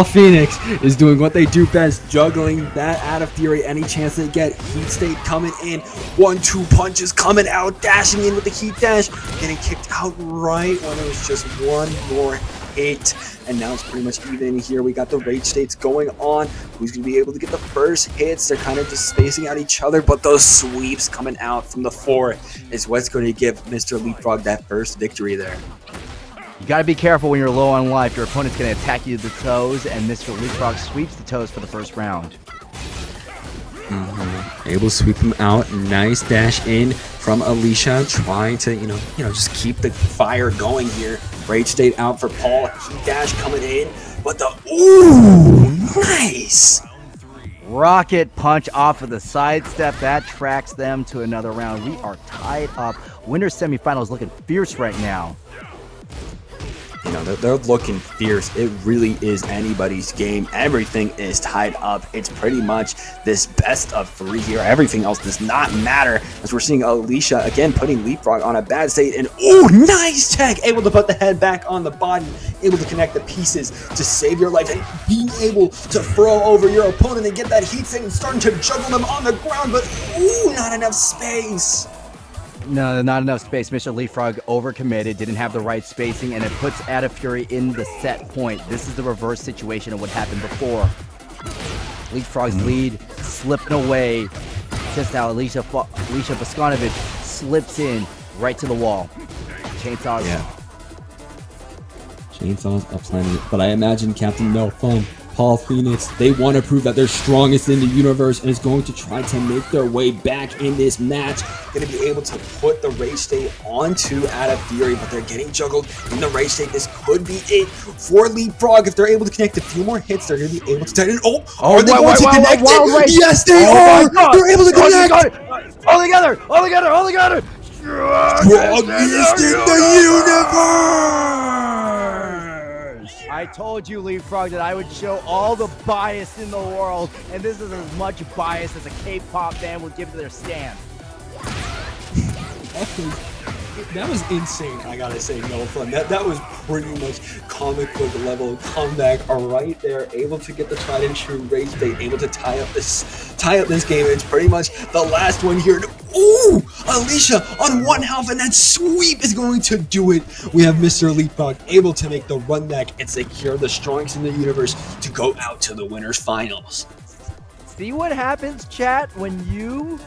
Phoenix is doing what they do best, juggling that out of Fury any chance they get. Heat State coming in, 1-2 punches coming out, dashing in with the heat dash, getting kicked out right when it was just one more hit, and now it's pretty much even here. We got the rage states going on. Who's going to be able to get the first hits? They're kind of just spacing out each other, but those sweeps coming out from the 4 is what's going to give MrLeapFrog that first victory there. You gotta be careful when you're low on life. Your opponent's gonna attack you to the toes, and MrLeapFrog sweeps the toes for the first round. Able to sweep him out. Nice dash in from Alisa, trying to, just keep the fire going here. Rage state out for Paul. Heat dash coming in, but nice! Rocket punch off of the sidestep. That tracks them to another round. We are tied up. Winner semifinals looking fierce right now. They're looking fierce. It really is anybody's game. Everything is tied up. It's pretty much this best of 3 here. Everything else does not matter, as we're seeing Alisa again putting LeapFrog on a bad state, and nice tech, able to put the head back on the body, able to connect the pieces to save your life, and being able to throw over your opponent and get that heat state and starting to juggle them on the ground, but not enough space. No, not enough space. MrLeapFrog overcommitted, didn't have the right spacing, and it puts Atafuri in the set point. This is the reverse situation of what happened before. LeapFrog's lead slipping away. Just now, Alisa Boskanovic slips in right to the wall. Chainsaws. Yeah. Chainsaws aplenty. But I imagine Captain No Fun, Paul Phoenix, they want to prove that they're strongest in the universe and is going to try to make their way back in this match. Going to be able to put the rage state onto Atafuri, but they're getting juggled in the rage state. This could be it for LeapFrog. If they're able to connect a few more hits, they're going to be able to tighten. Are they going to connect it? Yes, they are! They're able to connect! All together! Strongest in the universe! I told you, LeapFrog, that I would show all the bias in the world, and this is as much bias as a K-pop fan would give to their stand. That was insane, I gotta say, no fun. That was pretty much comic book level comeback right there. Able to get the tried and true rage bait, able to tie up this game. It's pretty much the last one here. Alisa on 1 health, and that sweep is going to do it. We have MrLeapFrog able to make the run back and secure the strongest in the universe to go out to the winners finals. See what happens, chat, when you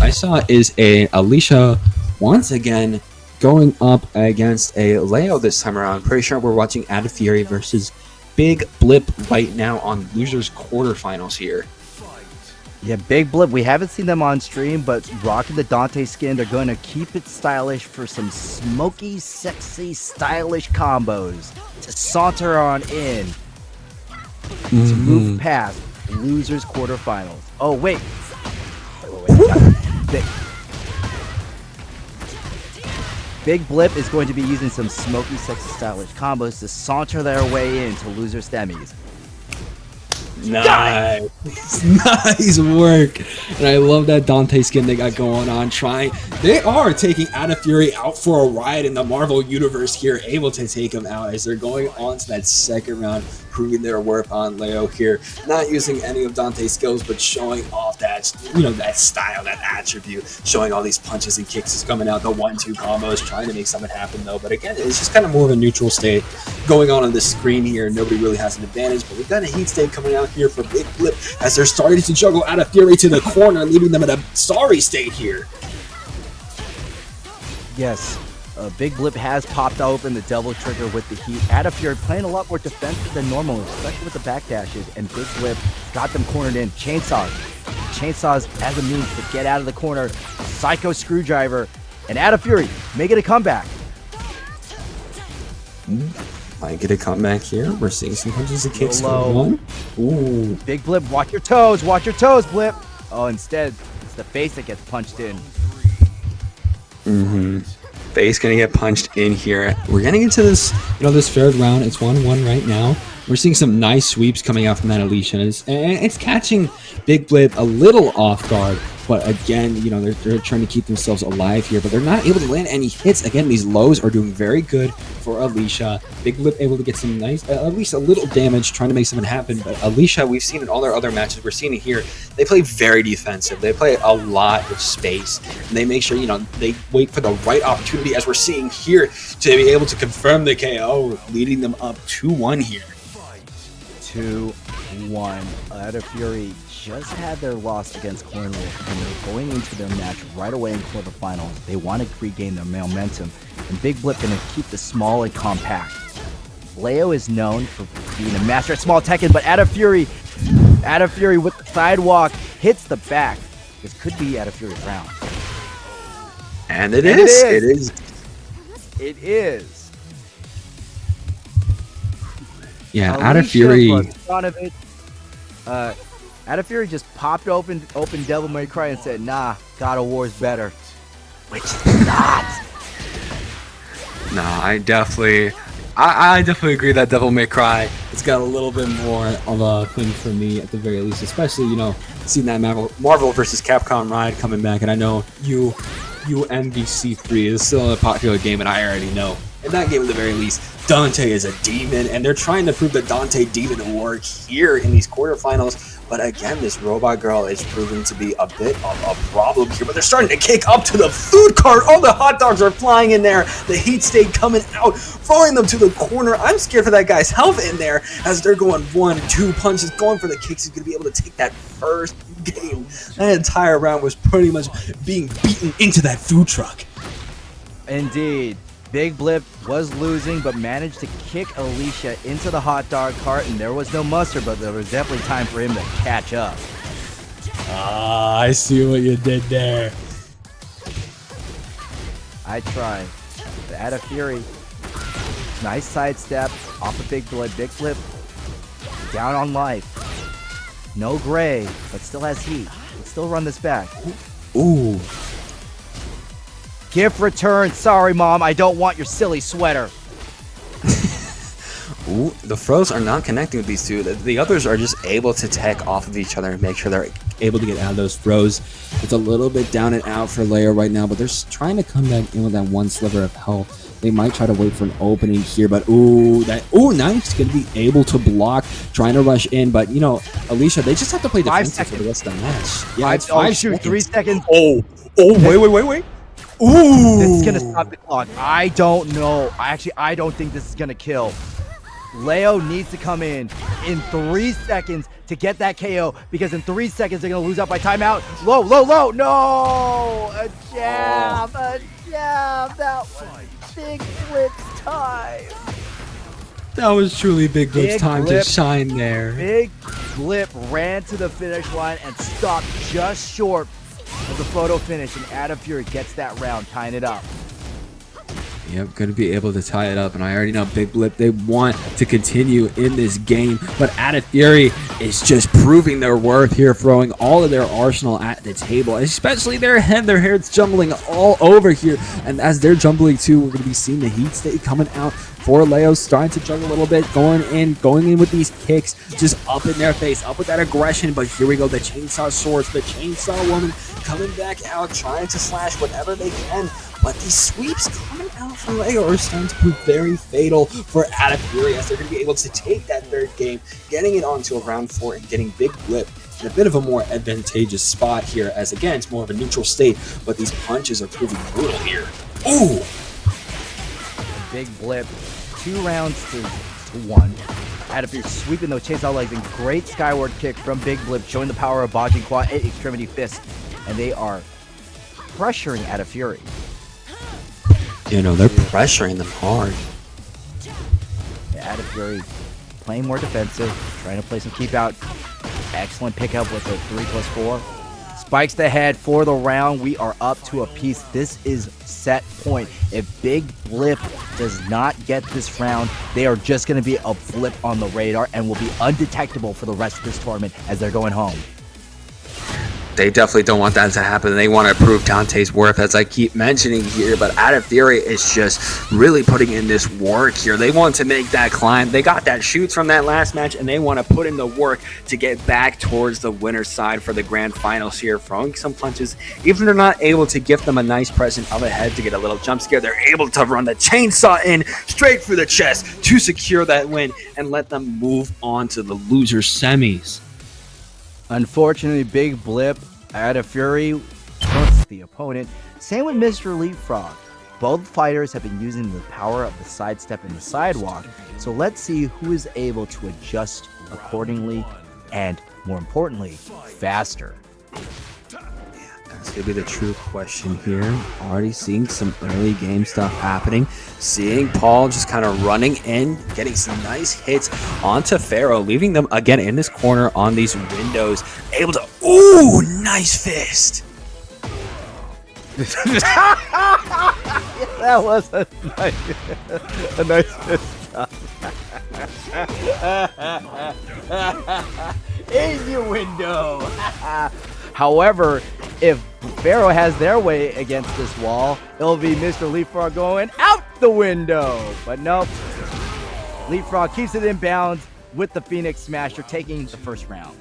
I saw is a Alisa once again going up against a Leo this time around. Pretty sure we're watching Atafuri versus Big Blip right now on losers quarterfinals here. Yeah, Big Blip, we haven't seen them on stream, but rocking the Dante skin, they're going to keep it stylish for some smoky, sexy, stylish combos to saunter on in to move past losers quarterfinals. Oh, wait. Big Blip is going to be using some smoky, sexy, stylish combos to saunter their way into loser semis. Nice work. And I love that Dante skin they got going on. They are taking Atafuri out for a ride in the Marvel universe here, able to take him out as they're going on to that second round, proving their worth on Leo here. Not using any of Dante's skills, but showing off that, that style, that attribute, showing all these punches and kicks is coming out, the 1-2 combos, trying to make something happen though. But again, it's just kind of more of a neutral state going on the screen here. Nobody really has an advantage, but we've got a heat state coming out here for Big Blip as they're starting to juggle Atafuri to the corner, leaving them at a sorry state here. Yes, Big Blip has popped open the double trigger with the heat. Atafuri playing a lot more defensive than normal, especially with the backdashes, and Big Blip got them cornered in. Chainsaws as a means to get out of the corner. Psycho Screwdriver, and Atafuri making a comeback. Might get a comeback here. We're seeing some punches and kicks low. going on. Big Blip, watch your toes, Blip. Oh, instead, it's the face that gets punched in. Face gonna get punched in here. We're getting into this, this third round. It's 1-1 right now. We're seeing some nice sweeps coming out from that Alisa, and it's catching Big Blip a little off guard. But again, you know, they're trying to keep themselves alive here, but they're not able to land any hits. Again, these lows are doing very good for Alisa. Big Blip able to get some nice, at least a little damage, trying to make something happen. But Alisa, we've seen in all their other matches, we're seeing it here, they play very defensive. They play a lot with space, and they make sure, you know, they wait for the right opportunity, as we're seeing here, to be able to confirm the KO, leading them up 2-1 here. 2-1. Atafuri just had their loss against KoingWolf, and they're going into their match right away in quarterfinals. They want to regain their momentum, and Big Blip going to keep this small and compact. Leo is known for being a master at small Tekken, but Atafuri with the sidewalk hits the back. This could be Atafuri's round. And it is. It is. Yeah, Atafuri. Atafuri just popped open Devil May Cry and said, "Nah, God of War's better," which is not. No, I definitely agree that Devil May Cry, it's got a little bit more of a thing for me at the very least, especially, you know, seeing that Marvel vs. Capcom ride coming back, and I know you MVC3 is still a popular game, and I already know. In that game, at the very least, Dante is a demon, and they're trying to prove the Dante demon to work here in these quarterfinals. But again, this robot girl is proving to be a bit of a problem here. But they're starting to kick up to the food cart. All the hot dogs are flying in there. The heat state coming out, throwing them to the corner. I'm scared for that guy's health in there as they're going 1-2 punches, going for the kicks. He's going to be able to take that first game. That entire round was pretty much being beaten into that food truck. Indeed. Big Blip was losing, but managed to kick Alisa into the hot dog cart, and there was no mustard, but there was definitely time for him to catch up. Ah, I see what you did there. I tried. The Atafuri, nice sidestep off of Big Blip. Big Blip down on life. No gray, but still has heat. Let's still run this back. Ooh. Gift return. Sorry, Mom. I don't want your silly sweater. Ooh, the throws are not connecting with these two. The others are just able to tech off of each other and make sure they're able to get out of those throws. It's a little bit down and out for Leo right now, but they're trying to come back in with that one sliver of health. They might try to wait for an opening here, but now he's going to be able to block, trying to rush in. But, you know, Alisa, they just have to play defensive for the rest of the match. Yeah, it's 5 seconds. 3 seconds. Oh, wait. Ooh! This is gonna stop the clock. I don't know. I don't think this is gonna kill. Leo needs to come in 3 seconds to get that KO, because in 3 seconds they're gonna lose out by timeout. Low. No! A jab. That was Big Blip's time. That was truly Big Blip's time to shine there. Big Blip ran to the finish line and stopped just short of the photo finish, and Atafuri gets that round, tying it up. Yep, going to be able to tie it up, and I already know Big Blip, they want to continue in this game, but Atafuri is just proving their worth here, throwing all of their arsenal at the table, especially their head's jumbling all over here, and as they're jumbling too, we're going to be seeing the heat state coming out for Leo, starting to juggle a little bit, going in with these kicks, just up in their face, up with that aggression. But here we go, the chainsaw swords, the chainsaw woman coming back out, trying to slash whatever they can. But these sweeps coming out from Leo are starting to prove very fatal for Atafuri, as they're going to be able to take that third game, getting it onto a round 4 and getting Big Blip in a bit of a more advantageous spot here, as again, it's more of a neutral state, but these punches are proving brutal here. Ooh! Big Blip, 2 rounds to 1. Atafuri sweeping those chainsaw legs, and great skyward kick from Big Blip, showing the power of Bajin Quad and Extremity Fist, and they are pressuring Atafuri. You know, they're pressuring them hard. Yeah, Atafuri playing more defensive, trying to play some keep out. Excellent pickup with a 3+4. Spikes the head for the round. We are up to a piece. This is set point. If Big Blip does not get this round, they are just going to be a blip on the radar and will be undetectable for the rest of this tournament as they're going home. they definitely don't want that to happen. They want to prove Dante's worth, as I keep mentioning here. But Atafuri is just really putting in this work here. They want to make that climb. They got that shoots from that last match, and they want to put in the work to get back towards the winner's side for the grand finals here, throwing some punches. Even if they're not able to give them a nice present of a head to get a little jump scare, they're able to run the chainsaw in straight through the chest to secure that win and let them move on to the loser semis. Unfortunately, big blip. Atafuri hurts the opponent. Same with MrLeapFrog. Both fighters have been using the power of the sidestep and the sidewalk, so let's see who is able to adjust accordingly and, more importantly, faster. That's going to be the true question here. Already seeing some early game stuff happening. Seeing Paul just kind of running in, getting some nice hits onto PHAROAH, leaving them again in this corner on these windows. Able to, ooh, nice fist. That was a nice fist. In your window. However, if PHAROAH has their way against this wall, it'll be MrLeapFrog going out the window. But nope. LeapFrog keeps it in bounds with the Phoenix Smasher taking the first round.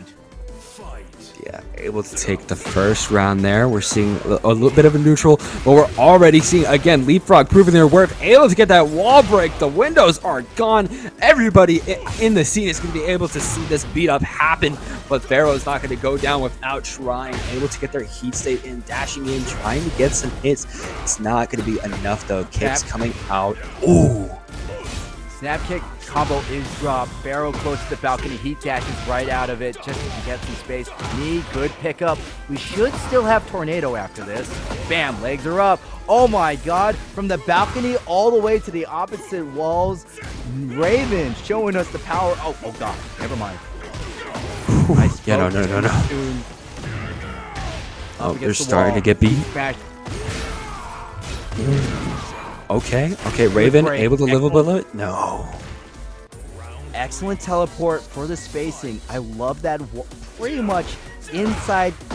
Yeah, able to take the first round there. We're seeing a little bit of a neutral, but we're already seeing, again, LeapFrog proving their worth, able to get that wall break. The windows are gone. Everybody in the scene is going to be able to see this beat up happen, but PHAROAH is not going to go down without trying. Able to get their heat state in, dashing in, trying to get some hits. It's not going to be enough, though. Kicks coming out. Ooh. Snap kick combo is dropped. PHAROAH close to the balcony. Heat dashes right out of it just to get some space. Knee, good pickup. We should still have Tornado after this. Bam, legs are up. Oh my god. From the balcony all the way to the opposite walls. Raven showing us the power. Oh god. Never mind. Yeah, no. Oh, they're starting to get beat. Okay, Raven able to live a bullet? No. Excellent teleport for the spacing. I love that pretty much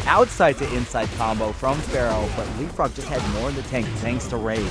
outside to inside combo from PHAROAH, but LeapFrog just had more in the tank thanks to Rage.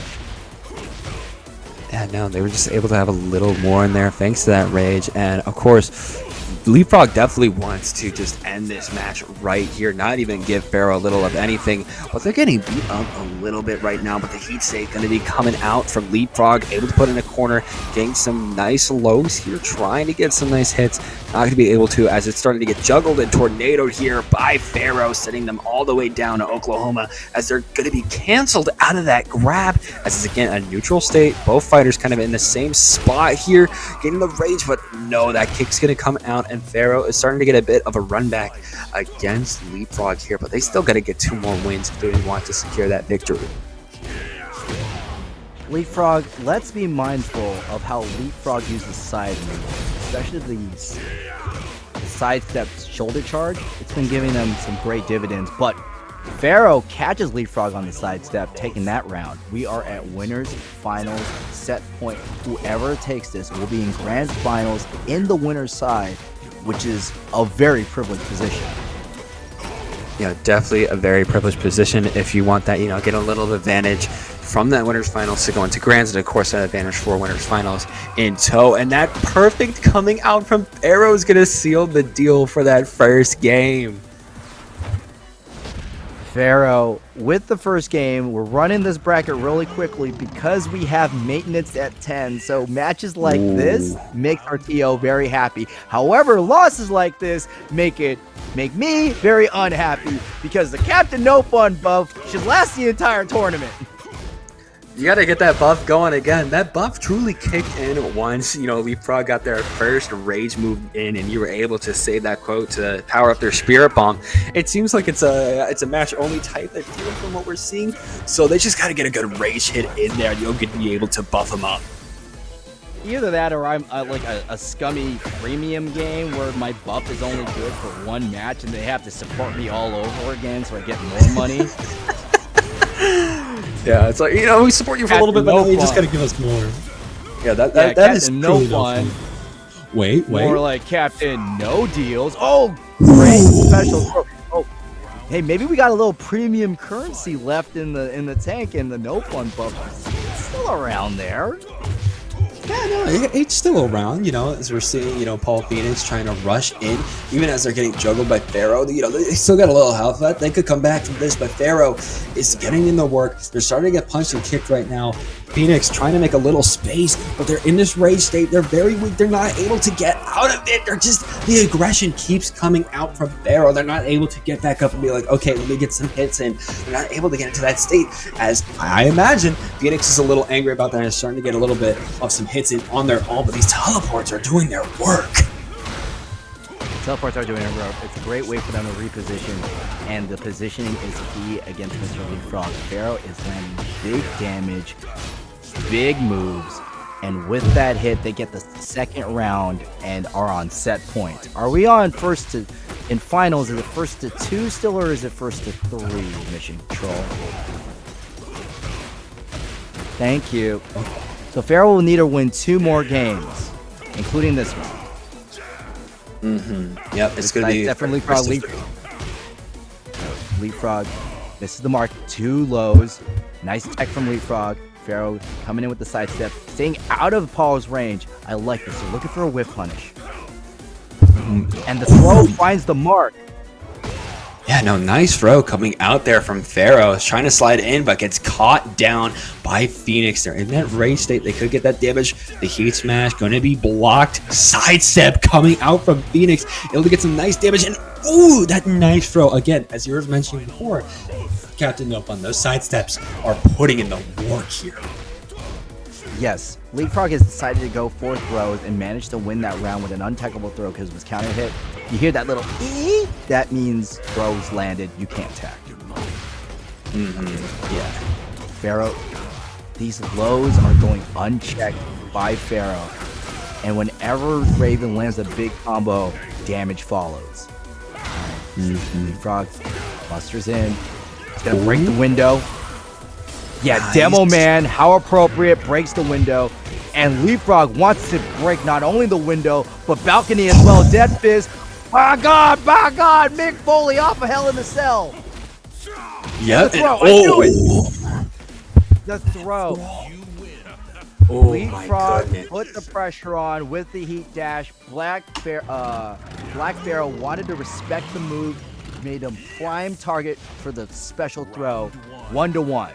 Yeah, no, they were just able to have a little more in there thanks to that Rage, and of course, LeapFrog definitely wants to just end this match right here, not even give PHAROAH a little of anything, but they're getting beat up a little bit right now, but the heat state going to be coming out from LeapFrog, able to put in a corner, getting some nice lows here, trying to get some nice hits, not going to be able to as it's starting to get juggled and tornadoed here by PHAROAH, sending them all the way down to Oklahoma as they're going to be canceled out of that grab, as it's again a neutral state, both fighters kind of in the same spot here, getting the Rage, but no, that kick's going to come out, and PHAROAH is starting to get a bit of a run back against LeapFrog here, but they still got to get 2 more wins if they want to secure that victory. LeapFrog, let's be mindful of how LeapFrog uses side moves, especially these sidestep shoulder charge. It's been giving them some great dividends, but PHAROAH catches LeapFrog on the sidestep, taking that round. We are at winners finals set point. Whoever takes this will be in grand finals in the winner's side, which is a very privileged position. Yeah, definitely a very privileged position if you want that, get a little advantage from that winners finals to go into grands, and of course that advantage for winners finals in tow. And that perfect coming out from PHAROAH is going to seal the deal for that first game. PHAROAH, with the first game, we're running this bracket really quickly because we have maintenance at 10, so matches like this make our TO very happy. However, losses like this make me very unhappy because the Captain No Fun buff should last the entire tournament. You got to get that buff going again. That buff truly kicked in once, LeapFrog got their first Rage move in and you were able to say that quote to power up their Spirit Bomb. It seems like it's a match-only type that deal from what we're seeing, so they just got to get a good Rage hit in there and you'll be able to buff them up. Either that or I'm like a scummy premium game where my buff is only good for one match and they have to support me all over again so I get more money. Yeah, it's like, we support you for a little bit, but now you just gotta give us more. Yeah, that is no fun. Wait. More like Captain No Deals. Oh, great special throw. Oh, Hey, maybe we got a little premium currency left in the tank, and the no fun buff is still around there. Yeah, no, it's still around, as we're seeing, Paul Phoenix trying to rush in, even as they're getting juggled by PHAROAH. They still got a little health left. They could come back from this, but PHAROAH is getting in the work. They're starting to get punched and kicked right now. Phoenix trying to make a little space, but they're in this rage state. They're very weak. They're not able to get out of it. The aggression keeps coming out from PHAROAH. They're not able to get back up and be like, okay, let me get some hits in. They're not able to get into that state, as I imagine Phoenix is a little angry about that and is starting to get a little bit of some hits in on their own, but these teleports are doing their work. Teleports are doing their work. It's a great way for them to reposition, and the positioning is key against MrLeapFrog. PHAROAH is landing big damage, big moves, and with that hit, they get the second round and are on set point. Are we on first to, in finals, is it first to 2 still, or is it first to 3, Mission Control? Thank you. So PHAROAH will need to win 2 more games, including this one. Yep, it's going to be definitely LeapFrog. This is the mark. 2 lows. Nice tech from LeapFrog. PHAROAH coming in with the sidestep, staying out of Paul's range. I like this. They're looking for a whip punish. And the throw finds the mark. Yeah, no, nice throw coming out there from PHAROAH. Trying to slide in, but gets caught down by Phoenix. They're in that rage state. They could get that damage. The heat smash going to be blocked. Sidestep coming out from Phoenix. Able to get some nice damage. And, ooh, that nice throw. Again, as you were mentioning before, Captain No Fun, those sidesteps are putting in the work here. Yes, LeapFrog has decided to go for throws and managed to win that round with an untechable throw because it was counter hit. You hear that little ee? That means throws landed. You can't tech. Yeah. PHAROAH, these lows are going unchecked by PHAROAH. And whenever Raven lands a big combo, damage follows. LeapFrog busters in. He's going to break the window. Yeah, nice. Demo Man, how appropriate, breaks the window. And LeapFrog wants to break not only the window, but balcony as well. Dead Fizz. My God, Mick Foley off of Hell in the Cell. Yep. The throw, I knew it. The throw. LeapFrog put the pressure on with the heat dash. Black Pharaoh wanted to respect the move, made him prime target for the special throw. 1-1.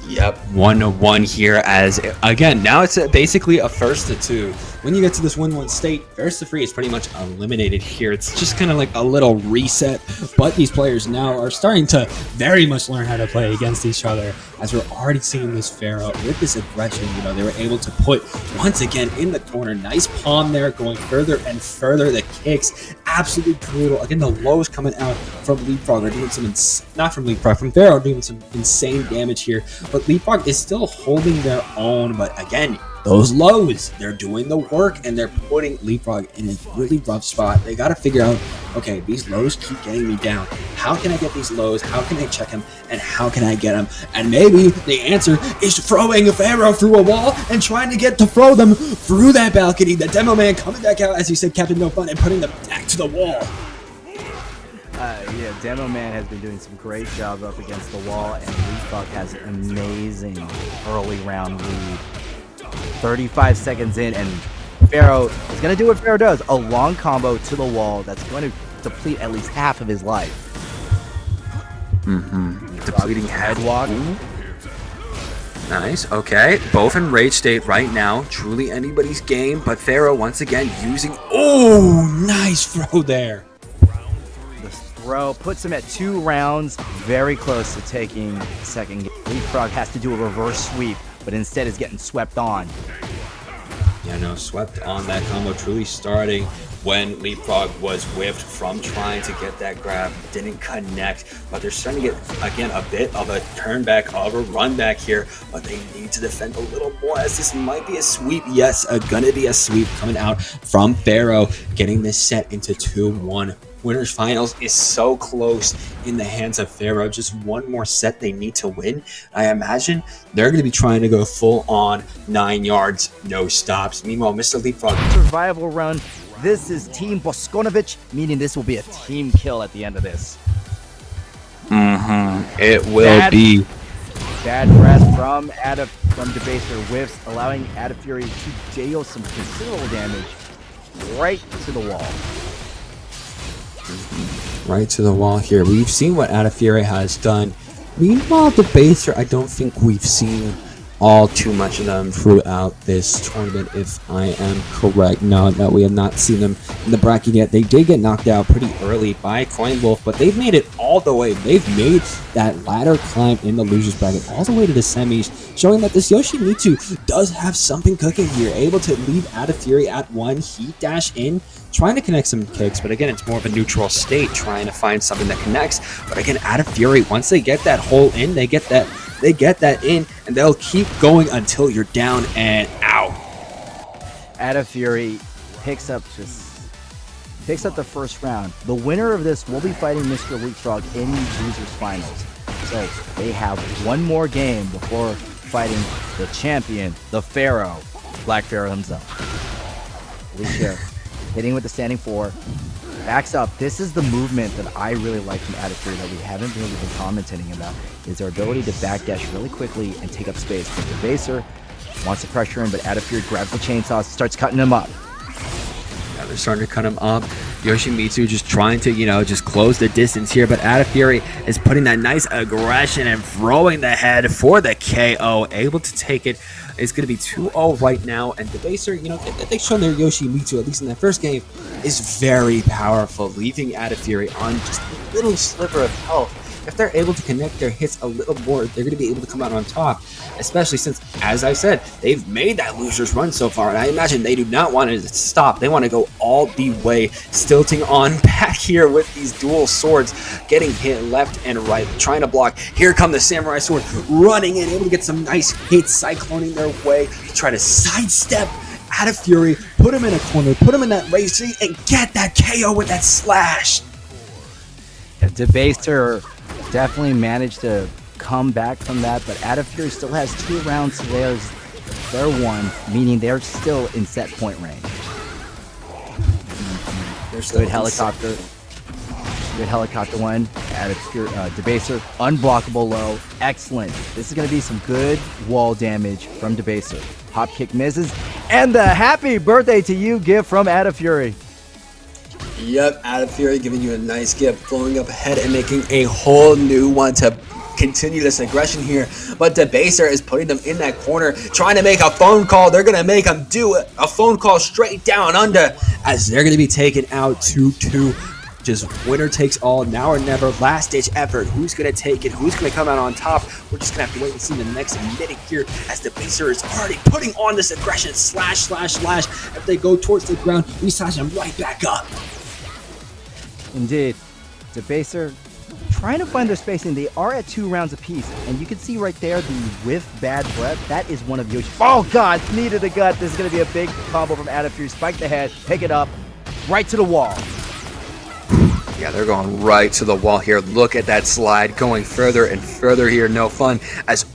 Yep, 1-1 here, as again now it's basically a first to 2. When you get to this 1-1 state, first to 3 is pretty much eliminated here. It's just kind of like a little reset, but these players now are starting to very much learn how to play against each other, as we're already seeing this PHAROAH with this aggression. They were able to put once again in the corner. Nice palm there, going further and further. The kicks, absolutely brutal. Again, the lows coming out from LeapFrog are doing some not from LeapFrog, from PHAROAH, doing some insane damage here. But LeapFrog is still holding their own. But again, those lows, they're doing the work, and they're putting LeapFrog in a really rough spot. They got to figure out, okay, these lows keep getting me down. How can I get these lows? How can I check them? And how can I get them? And maybe the answer is throwing a PHAROAH through a wall and trying to throw them through that balcony. The Demo Man coming back out, as you said, Captain No Fun, and putting them back to the wall. Yeah, Demo Man has been doing some great jobs up against the wall, and LeapFrog has an amazing early round lead. 35 seconds in, and PHAROAH is going to do what PHAROAH does, a long combo to the wall that's going to deplete at least half of his life. Depleting head walk. Nice, okay. Both in rage state right now. Truly anybody's game, but PHAROAH once again using... Oh, nice throw there. Throw puts him at 2 rounds, very close to taking the second game. LeapFrog has to do a reverse sweep, but instead is getting swept on. Yeah, no, swept on that combo, truly starting when LeapFrog was whiffed from trying to get that grab, didn't connect, but they're starting to get, again, a bit of a turn back, of a run back here, but they need to defend a little more, as this might be a sweep. Yes, gonna be a sweep coming out from PHAROAH, getting this set into 2-1. Winners finals is so close in the hands of PHAROAH. Just one more set they need to win. I imagine they're going to be trying to go full on 9 yards, no stops. Meanwhile, MrLeapFrog. Survival run. This is Team Boskonovich, meaning this will be a team kill at the end of this. It will be. Bad press from Debaser whiffs, allowing Atafuri to deal some considerable damage right to the wall. Right to the wall here. We've seen what Atafuri has done. Meanwhile, Debaser, I don't think we've seen all too much of them throughout this tournament, if I am correct. No, we have not seen them in the bracket yet. They did get knocked out pretty early by KoingWolf, but they've made it all the way. They've made that ladder climb in the losers bracket all the way to the semis, showing that this Yoshimitsu does have something cooking here, able to leave Atafuri at one, heat dash in, trying to connect some kicks, but again, it's more of a neutral state, trying to find something that connects. But again, Atafuri, once they get that hole in, they get that in, and they'll keep going until you're down and out. Atafuri picks up the first round. The winner of this will be fighting MrLeapFrog in losers finals. So they have one more game before fighting the champion, the Pharaoh, Black Pharaoh himself. Alicia hitting with the standing 4. Backs up. This is the movement that I really like from Atafuri that we haven't really been commentating about, is their ability to backdash really quickly and take up space. But Debaser wants to pressure in, but Atafuri grabs the chainsaw, starts cutting him up. Yeah, they're starting to cut him up. Yoshimitsu just trying to, just close the distance here, but Atafuri is putting that nice aggression and throwing the head for the KO, able to take it. It's going to be 2-0 right now, and Debaser, they've shown their Yoshimitsu, at least in that first game, is very powerful, leaving Atafuri on just a little sliver of health. If they're able to connect their hits a little more, they're going to be able to come out on top, especially since, as I said, they've made that loser's run so far, and I imagine they do not want to stop. They want to go all the way, stilting on back here with these dual swords, getting hit left and right, trying to block. Here come the Samurai Sword, running in, able to get some nice hits, cycloning their way, try to sidestep Atafuri, put him in a corner, put him in that race, and get that KO with that slash. Debaser definitely managed to come back from that, but Atafuri still has 2 rounds to their one, meaning they're still in set point range. Good helicopter one. Debaser, unblockable low. Excellent. This is going to be some good wall damage from Debaser. Hop kick misses, and the happy birthday to you gift from Atafuri. Yep, Atafuri giving you a nice gift, blowing up ahead and making a whole new one to continue this aggression here. But Debaser is putting them in that corner, trying to make a phone call. They're going to make them do a phone call straight down under, as they're going to be taken out 2-2. Just winner takes all, now or never, last ditch effort. Who's going to take it? Who's going to come out on top? We're just going to have to wait and see the next minute here, as Debaser is already putting on this aggression. Slash. If they go towards the ground, we slash them right back up. Indeed. Debaser trying to find their spacing. They are at 2 rounds apiece, and you can see right there the whiff bad breath. That is one of Yoshi. Oh god, knee to the gut. This is going to be a big combo from Atafuri. Spike the head, pick it up, right to the wall. Yeah, they're going right to the wall here. Look at that slide, going further and further here. No fun, as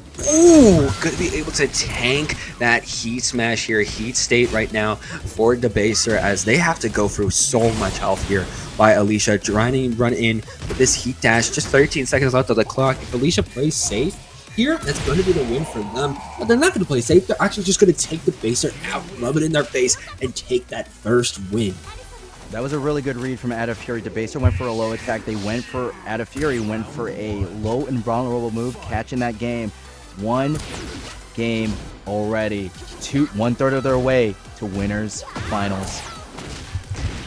gonna be able to tank that heat smash here, heat state right now for Debaser, as they have to go through so much health here by Alisa, trying to run in with this heat dash. Just 13 seconds left of the clock. If Alisa plays safe here, that's going to be the win for them, but they're not going to play safe. They're actually just going to take Debaser out, rub it in their face, and take that first win. That was a really good read from Atafuri. Debaser went for a low attack. Atafuri went for a low and vulnerable move, catching that game. 1 game already. 1/3 of their way to winners finals.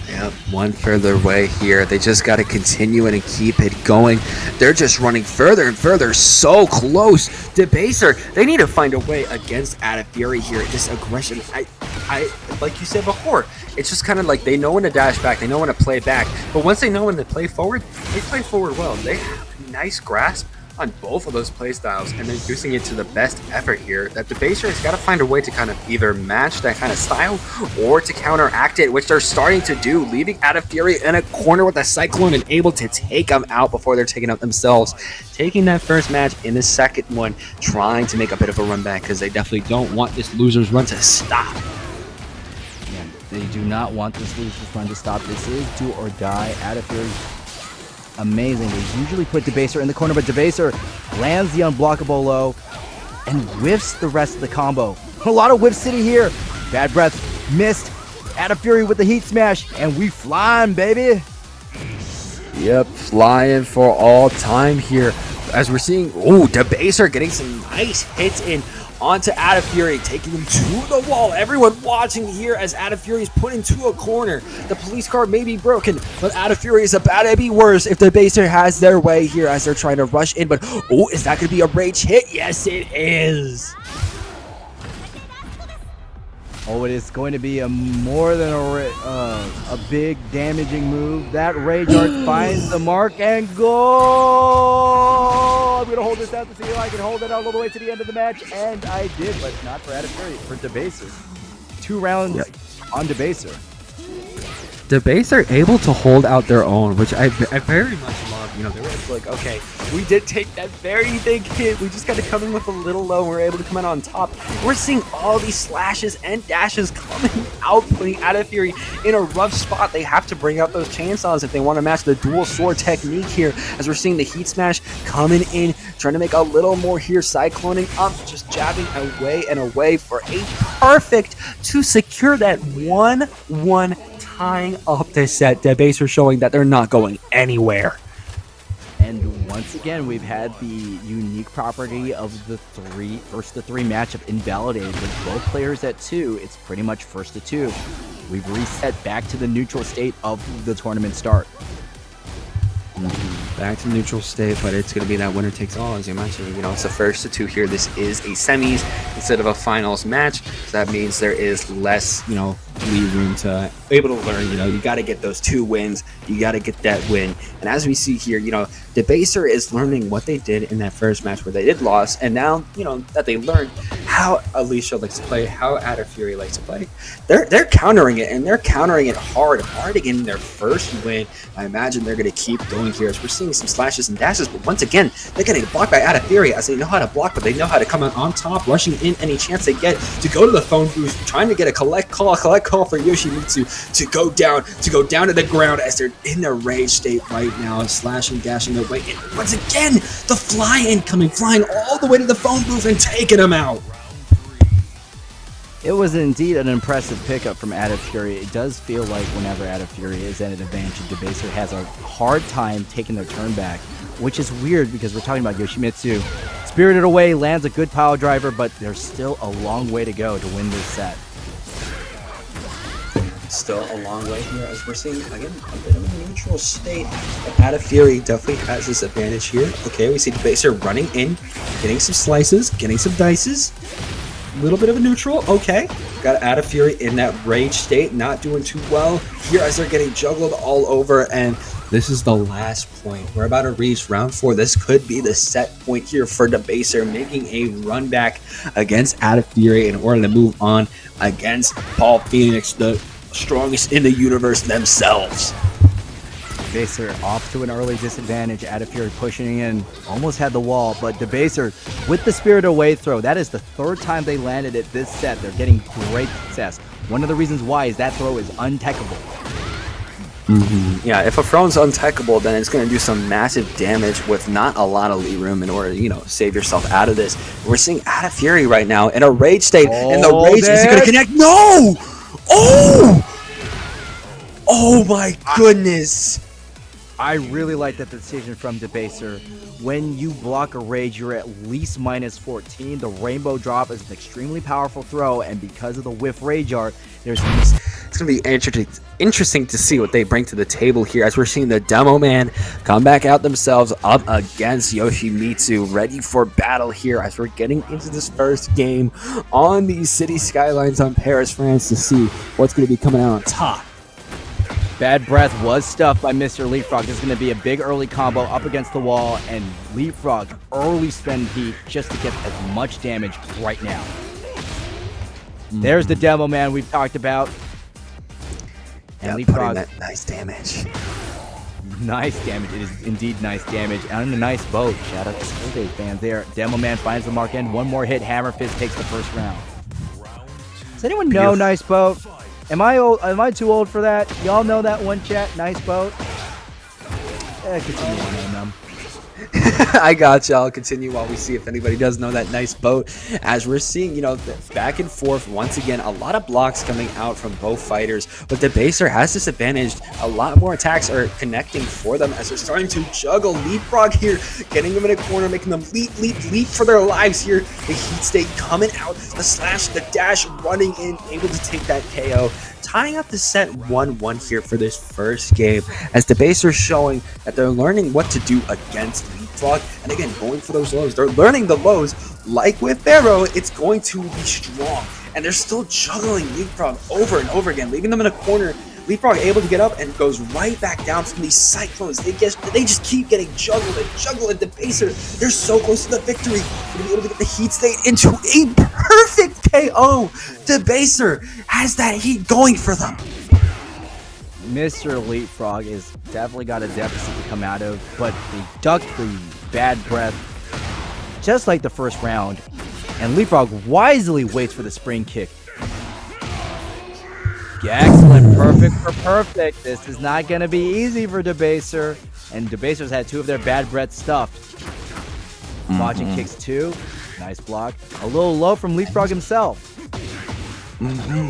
Yep, 1/3 their way here. They just got to continue it and keep it going. They're just running further and further, so close. Debaser, they need to find a way against Atafuri here. This aggression, I like you said before, it's just kind of like they know when to dash back, they know when to play back. But once they know when to play forward, they play forward well. They have a nice grasp on both of those play styles, and they're using it to the best effort here. That Debaser has got to find a way to kind of either match that kind of style or to counteract it, which they're starting to do, leaving Atafuri in a corner with a cyclone and able to take them out before they're taking out themselves. Taking that first match in the second one, trying to make a bit of a run back, because they definitely don't want this loser's run to stop. Yeah, they do not want this loser's run to stop. This is do or die. Atafuri amazing. They usually put Debaser in the corner, but Debaser lands the unblockable low and whiffs the rest of the combo. A lot of whiff city here. Bad breath missed. Atafuri with the heat smash, and we flying, baby. Yep, flying for all time here. As we're seeing, Debaser getting some nice hits in onto Atafuri, taking him to the wall. Everyone watching here as Atafuri is put into a corner. The police car may be broken, but Atafuri is about to be worse if Debaser has their way here as they're trying to rush in. But, is that going to be a rage hit? Yes, it is. Oh, it is going to be a more than a big damaging move. That Rage Art finds the mark and goal! I'm going to hold this out to see if I can hold it out all the way to the end of the match. And I did, but not for Atafuri, for Debaser. 2 rounds on Debaser. Debaser able to hold out their own, which I very much love. You know, they were Like, okay, we did take that very big hit. We just got to come in with a little low. And we're able to come out on top. We're seeing all these slashes and dashes coming out, putting Atafuri in a rough spot. They have to bring out those chainsaws if they want to match the dual sword technique here. As we're seeing the heat smash coming in, trying to make a little more here, cycloning up, just jabbing away and away for a perfect to secure that 1-1 tying up this set. Debaser showing that they're not going anywhere. And once again, we've had the unique property of the first to three matchup invalidated with both players at 2. It's pretty much first to 2. We've reset back to the neutral state of the tournament start. Back to neutral state, but it's going to be that winner takes all, as you mentioned. You know, it's the first to 2 here. This is a semis instead of a finals match. So that means there is less, lead room to be able to learn. You got to get those 2 wins. You got to get that win. And as we see here, Debaser is learning what they did in that first match where they did lose. And now, that they learned how Alisa likes to play, how Atafuri likes to play, they're countering it, and they're countering it hard to get in their first win. I imagine they're going to keep going here as we're seeing some slashes and dashes, but once again, they're getting blocked by Atafuri as they know how to block, but they know how to come out on top, rushing in any chance they get to go to the phone booth, trying to get a collect call for Yoshimitsu to go down to the ground as they're in their rage state right now, slashing, dashing their way in. Once again, the flying all the way to the phone booth and taking them out. It was indeed an impressive pickup from Atafuri. It does feel like whenever Atafuri is at an advantage, Debaser has a hard time taking their turn back, which is weird because we're talking about Yoshimitsu. Spirited Away lands a good pile driver, but there's still a long way to go to win this set. Still a long way here as we're seeing, again, a bit of a neutral state. But Atafuri definitely has this advantage here. Okay, we see Debaser running in, getting some slices, getting some dices. A little bit of a neutral, okay. Got Atafuri in that rage state, not doing too well here as they're getting juggled all over, and this is the last point. We're about to reach round 4. This could be the set point here for Debaser, making a run back against Atafuri in order to move on against Paul Phoenix, the strongest in the universe themselves. Debaser off to an early disadvantage. Atafuri pushing in, almost had the wall, but Debaser with the Spirit Away throw. That is the 3rd time they landed it this set. They're getting great success. One of the reasons why is that throw is untechable. Yeah, if a throne's untechable, then it's going to do some massive damage with not a lot of lead room in order to, save yourself out of this. We're seeing Atafuri right now in a rage state, and the rage is going to connect. No! Oh my goodness! I really like that decision from Debaser. When you block a rage, you're at least minus 14. The rainbow drop is an extremely powerful throw, and because of the whiff rage art, it's going to be interesting to see what they bring to the table here as we're seeing the demo man come back out themselves up against Yoshimitsu, ready for battle here as we're getting into this first game on these city skylines on Paris, France, to see what's going to be coming out on top. Bad Breath was stuffed by MrLeapFrog. This is going to be a big early combo up against the wall, and LeapFrog early spend heat just to get as much damage right now. There's the demo man we've talked about. And LeapFrog, that nice damage. Nice damage. It is indeed nice damage. And a nice boat. Shout out to School Days fans there. Demo man finds the mark end. One more hit. Hammer Fist takes the first round. Does anyone know Nice Boat? Am I old? Am I too old for that? Y'all know that one, chat? Nice Boat? Continue on them. I got you. I'll continue while we see if anybody does know that nice boat. As we're seeing, you know, back and forth once again, a lot of blocks coming out from both fighters, but Debaser has this advantage. A lot more attacks are connecting for them as they're starting to juggle. LeapFrog here, getting them in a corner, making them leap for their lives here. The heat state coming out, the slash, the dash, running in, able to take that KO. Tying up the set 1-1 here for this first game, as Debaser showing that they're learning what to do against LeapFrog, and again, going for those lows. They're learning the lows, like with PHAROAH, it's going to be strong, and they're still juggling LeapFrog over and over again, leaving them in a corner. LeapFrog able to get up and goes right back down from these cyclones. They just keep getting juggled and Debaser, they're so close to the victory. They're gonna be able to get the heat state into a perfect KO. Debaser has that heat going for them. MrLeapFrog is definitely got a deficit to come out of, but they ducked the bad breath just like the first round, and LeapFrog wisely waits for the spring kick. Excellent, perfect for perfect. This is not going to be easy for Debaser, and Debaser's had 2 of their bad breath stuffed. Watching kicks 2, nice block. A little low from LeapFrog himself.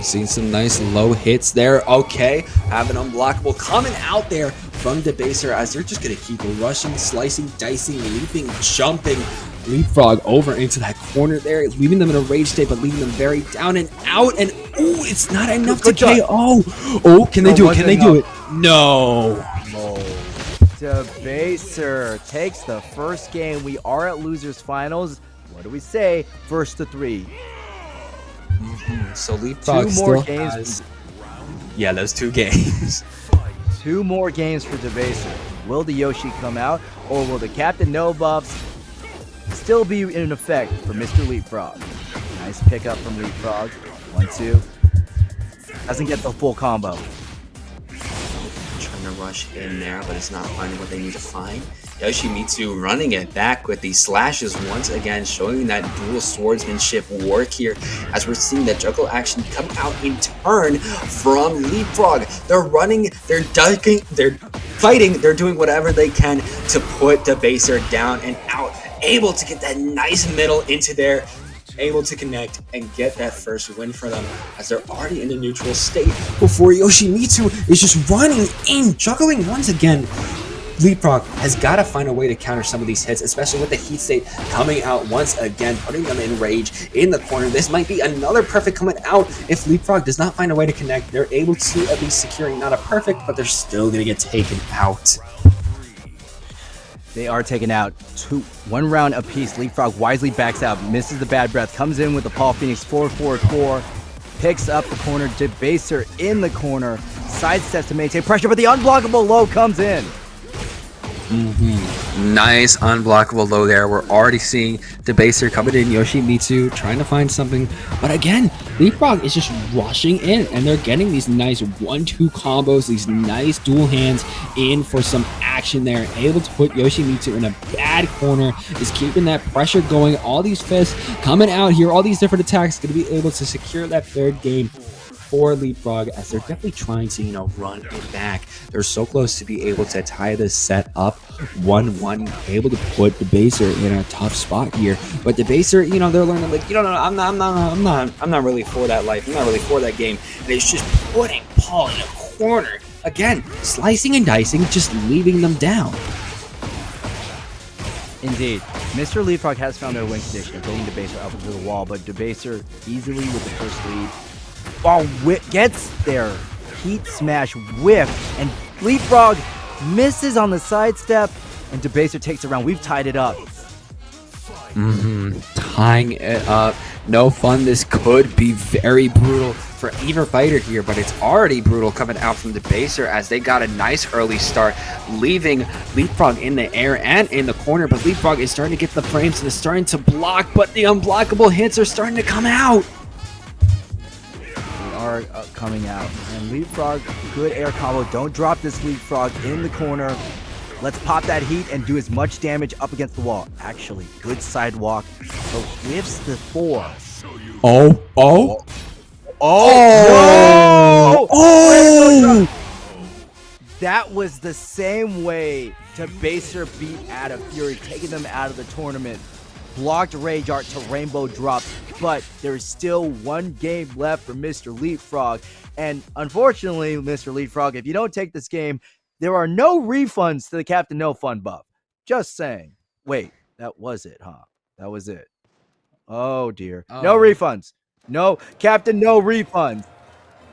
Seeing some nice low hits there. Okay, have an unblockable coming out there from Debaser as they're just going to keep rushing, slicing, dicing, leaping, jumping LeapFrog over into that corner there, leaving them in a rage state, but leaving them very down and out. And oh, it's not enough to KO. Oh, can they do it? Can they do it? No. Debaser takes the first game. We are at losers finals. What do we say? First to 3. So LeapFrog 2 more still games. has... Yeah, those 2 games. 2 more games for Debaser. Will the Yoshi come out, or will the Captain No Buffs still be in effect for MrLeapFrog? Nice pickup from LeapFrog. 1-2. Doesn't get the full combo. Trying to rush in there, but it's not finding what they need to find. Yoshimitsu running it back with these slashes once again, showing that dual swordsmanship work here as we're seeing that juggle action come out in turn from LeapFrog. They're running, they're ducking, they're fighting, they're doing whatever they can to put Debaser down and out. Able to get that nice middle into there, able to connect and get that first win for them as they're already in a neutral state before Yoshimitsu is just running in, juggling once again. LeapFrog has got to find a way to counter some of these hits, especially with the heat state coming out once again, putting them in rage in the corner. This might be another perfect coming out if LeapFrog does not find a way to connect. They're able to at least securing not a perfect, but they're still going to get taken out. They are taken out. 1 round apiece. LeapFrog wisely backs out, misses the bad breath, comes in with the Paul Phoenix 4-4-4, picks up the corner. Debaser in the corner, sidesteps to maintain pressure, but the unblockable low comes in. Nice unblockable low there. We're already seeing Debaser coming in, Yoshimitsu trying to find something, but again, LeapFrog is just rushing in, and they're getting these nice 1-2 combos, these nice dual hands in for some action there, able to put Yoshimitsu in a bad corner, is keeping that pressure going. All these fists coming out here, all these different attacks, going to be able to secure that third game for LeapFrog as they're definitely trying to, run it back. They're so close to be able to tie this set up 1-1, able to put Debaser in a tough spot here. But Debaser, they're learning like, no, I'm not really for that life. I'm not really for that game. And it's just putting Paul in a corner again, slicing and dicing, just leaving them down. Indeed. MrLeapFrog has found their win condition of getting Debaser up into the wall, but Debaser easily with the first lead. While gets there, heat smash whiff, and LeapFrog misses on the sidestep, and Debaser takes it around. We've tied it up. Tying it up. No fun. This could be very brutal for either fighter here, but it's already brutal coming out from Debaser as they got a nice early start, leaving LeapFrog in the air and in the corner, but LeapFrog is starting to get the frames and is starting to block, but the unblockable hits are starting to come out. Are coming out, and LeapFrog, good air combo. Don't drop this LeapFrog in the corner. Let's pop that heat and do as much damage up against the wall. Actually, good sidewalk. So whiffs the 4. Oh! No! That was the same way Debaser beat Atafuri, taking them out of the tournament. Blocked Rage Art to Rainbow Drop, but there's still one game left for MrLeapFrog. And unfortunately, MrLeapFrog, if you don't take this game, there are no refunds to the Captain No Fun buff. Just saying. Wait, that was it, huh? That was it. Oh, dear. No refunds. No, Captain, no refunds.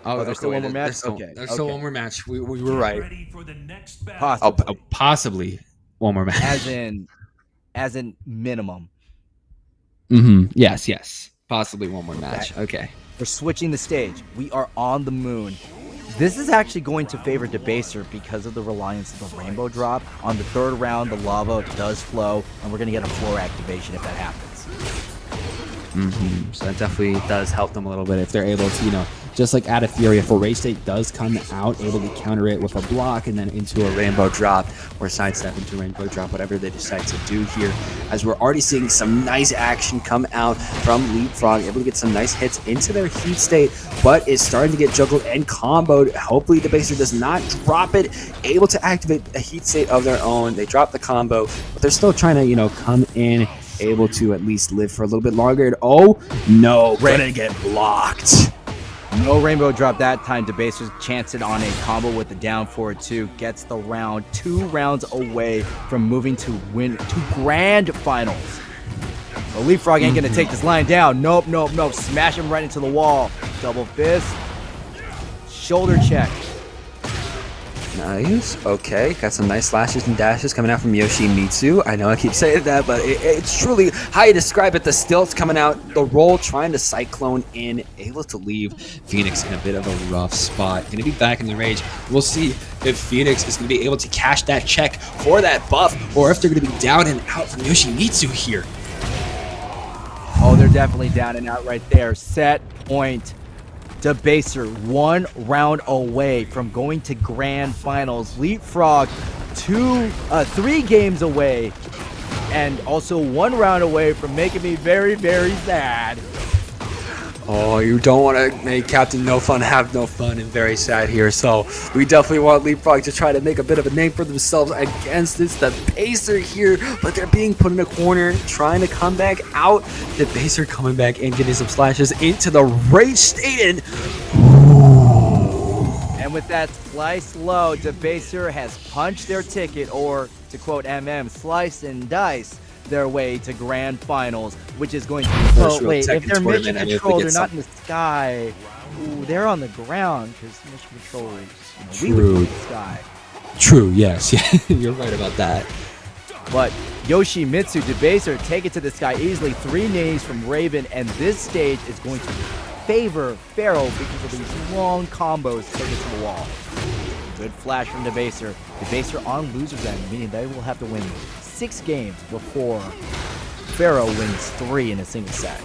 Oh, there's still one more match? There's still one more match. We were right. Possibly. Possibly one more match. As in minimum. Yes. Possibly one more match. Okay. We're switching the stage. We are on the moon. This is actually going to favor Debaser because of the reliance of the Rainbow Drop. On the third round, the lava does flow, and we're going to get a floor activation if that happens. So that definitely does help them a little bit if they're able to, just like Atafuri, if a Rage State does come out, able to counter it with a block and then into a Rainbow Drop or sidestep into a Rainbow Drop, whatever they decide to do here. As we're already seeing some nice action come out from LeapFrog, able to get some nice hits into their heat state, but is starting to get juggled and comboed. Hopefully Debaser does not drop it, able to activate a heat state of their own. They drop the combo, but they're still trying to, come in, able to at least live for a little bit longer. And oh no, gonna get blocked. No Rainbow Drop that time. Debaser chanced it on a combo with the down forward 2, gets the round, 2 rounds away from moving to win to grand finals. But LeapFrog ain't gonna take this line down. Nope. Smash him right into the wall. Double fist. Shoulder check. Nice. Okay, got some nice slashes and dashes coming out from Yoshimitsu. I know I keep saying that, but it's truly how you describe it. The stilts coming out, the roll trying to cyclone in, able to leave Phoenix in a bit of a rough spot. Going to be back in the rage. We'll see if Phoenix is going to be able to cash that check for that buff, or if they're going to be down and out from Yoshimitsu here. Oh, they're definitely down and out right there. Set point. Debaser 1 round away from going to grand finals. LeapFrog 3 games away, and also 1 round away from making me very, very sad. Oh, you don't want to make Captain No Fun have no fun and very sad here. So we definitely want LeapFrog to try to make a bit of a name for themselves against this Debaser here, but they're being put in a corner, trying to come back out. Debaser coming back and getting some slashes into the Rage State. And with that slice low, Debaser has punched their ticket, or to quote MM, slice and dice their way to grand finals, which is going to be... Oh, wait, if they're mission control, they're not in the sky. Ooh, they're on the ground, because mission control is, we would be in the sky. True, yes. You're right about that. But Yoshimitsu, Debaser take it to the sky easily. 3 names from Raven, and this stage is going to favor PHAROAH because of these long combos to take it to the wall. Good flash from Debaser. Debaser on loser's end, meaning they will have to win 6 games before PHAROAH wins 3 in a single set.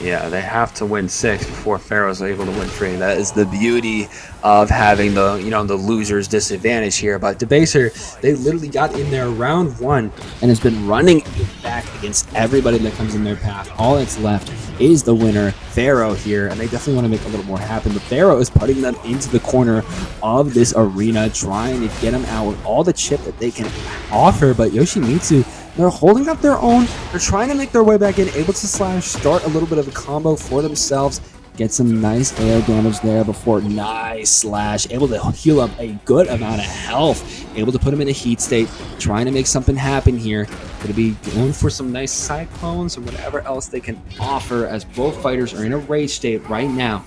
Yeah, they have to win 6 before PHAROAH's able to win 3. That is the beauty of having the, the loser's disadvantage here. But Debaser, they literally got in there round 1 and has been running back against everybody that comes in their path. All that's left is the winner, PHAROAH here, and they definitely want to make a little more happen. But PHAROAH is putting them into the corner of this arena, trying to get them out with all the chip that they can offer. But Yoshimitsu, they're holding up their own. They're trying to make their way back in, able to slash, start a little bit of a combo for themselves, get some nice air damage there before nice slash, able to heal up a good amount of health, able to put him in a heat state, trying to make something happen here. Going to be going for some nice cyclones or whatever else they can offer, as both fighters are in a rage state right now.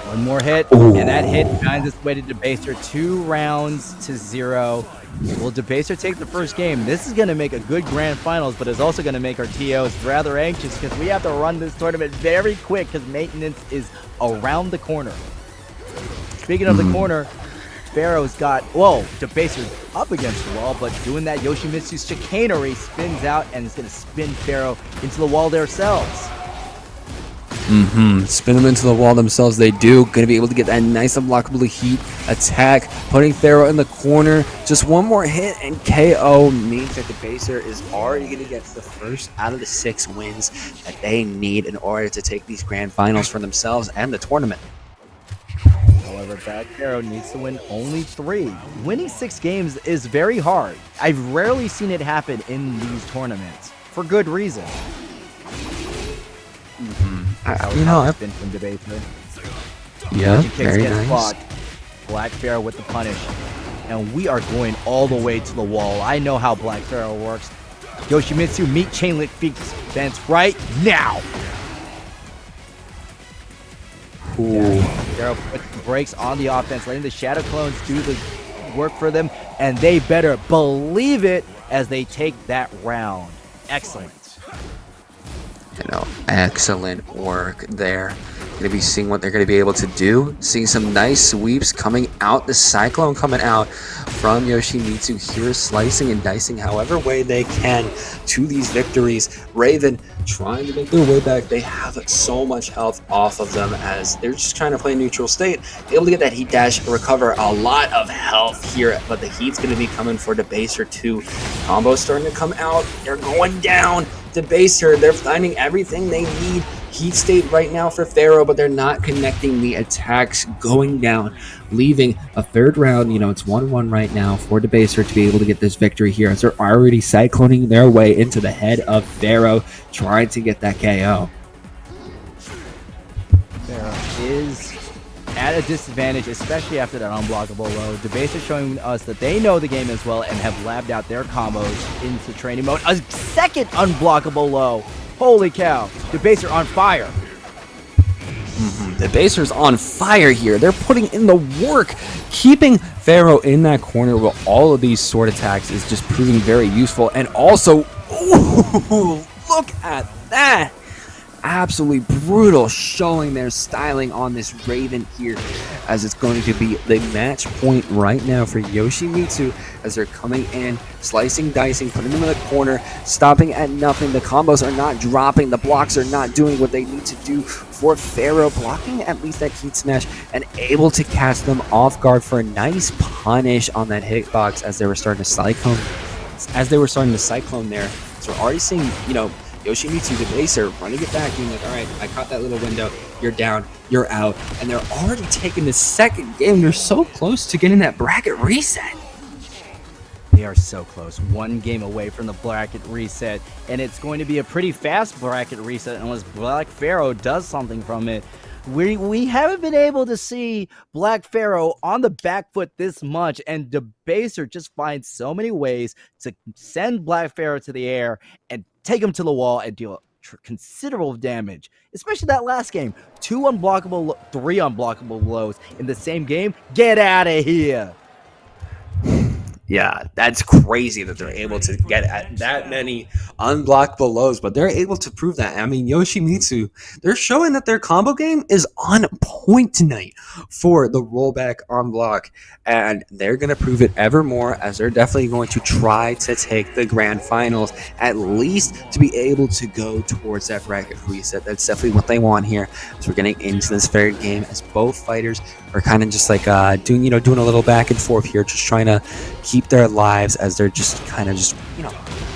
One more hit, and that hit finds its way to Debaser. 2 rounds to 0. Will Debaser take the first game? This is going to make a good grand finals, but it's also going to make our TOs rather anxious because we have to run this tournament very quick because maintenance is around the corner. Speaking of the corner, PHAROAH's got, Debaser's up against the wall, but doing that Yoshimitsu's chicanery spins out and is going to spin PHAROAH into the wall themselves. Spin them into the wall themselves. They do. Going to be able to get that nice unblockable heat attack, putting PHAROAH in the corner. Just one more hit and KO means that Debaser is already going to get the first out of the 6 wins that they need in order to take these grand finals for themselves and the tournament. However, However, Black Pharaoh needs to win only 3. Winning 6 games is very hard. I've rarely seen it happen in these tournaments, for good reason. I've been from Debaser. Yeah, Kicks very gets nice. blocked. Black Pharaoh with the punish. And we are going all the way to the wall. I know how Black Pharaoh works. Yoshimitsu, meet chain link fence right now. Ooh. Pharaoh puts the brakes on the offense, letting the Shadow Clones do the work for them, and they better believe it as they take that round. Excellent. Excellent work there. Going to be seeing what they're going to be able to do. Seeing some nice sweeps coming out. The Cyclone coming out from Yoshimitsu here, slicing and dicing however way they can to these victories. Raven trying to make their way back. They have so much health off of them as they're just trying to play neutral state. Able to get that heat dash, recover a lot of health here, but the heat's going to be coming for Debaser too. Combos starting to come out. They're going down. Debaser, they're finding everything they need. Heat state right now for PHAROAH, but they're not connecting the attacks going down, leaving a third round. It's 1-1 right now for Debaser to be able to get this victory here as they're already cycloning their way into the head of PHAROAH, trying to get that KO. PHAROAH is at a disadvantage, especially after that unblockable low. Debaser showing us that they know the game as well and have labbed out their combos into training mode. A second unblockable low. Holy cow. Debaser on fire. Debaser's on fire here. They're putting in the work. Keeping PHAROAH in that corner with all of these sword attacks is just proving very useful. And also, ooh, look at that. Absolutely brutal showing their styling on this Raven here, as it's going to be the match point right now for Yoshimitsu as they're coming in, slicing, dicing, putting them in the corner, stopping at nothing. The combos are not dropping. The blocks are not doing what they need to do for PHAROAH, blocking at least that heat smash and able to catch them off guard for a nice punish on that hitbox as they were starting to cyclone. There. So we're already seeing, Yoshimitsu, Debaser, running it back, being like, all right, I caught that little window, you're down, you're out, and they're already taking the second game. They're so close to getting that bracket reset. They are so close. 1 game away from the bracket reset, and it's going to be a pretty fast bracket reset unless Black Pharaoh does something from it. We haven't been able to see Black Pharaoh on the back foot this much, and Debaser just finds so many ways to send Black Pharaoh to the air and take him to the wall and deal considerable damage, especially that last game. 3 unblockable lows in the same game. Get out of here. Yeah, that's crazy that they're able to get at that many unblockable lows, but they're able to prove that. I mean, Yoshimitsu, they're showing that their combo game is on point tonight for the rollback on block, and they're going to prove it ever more as they're definitely going to try to take the grand finals, at least to be able to go towards that bracket reset. That's definitely what they want here. So we're getting into this third game as both fighters are kind of just like doing a little back and forth here, just trying to keep their lives as they're just kind of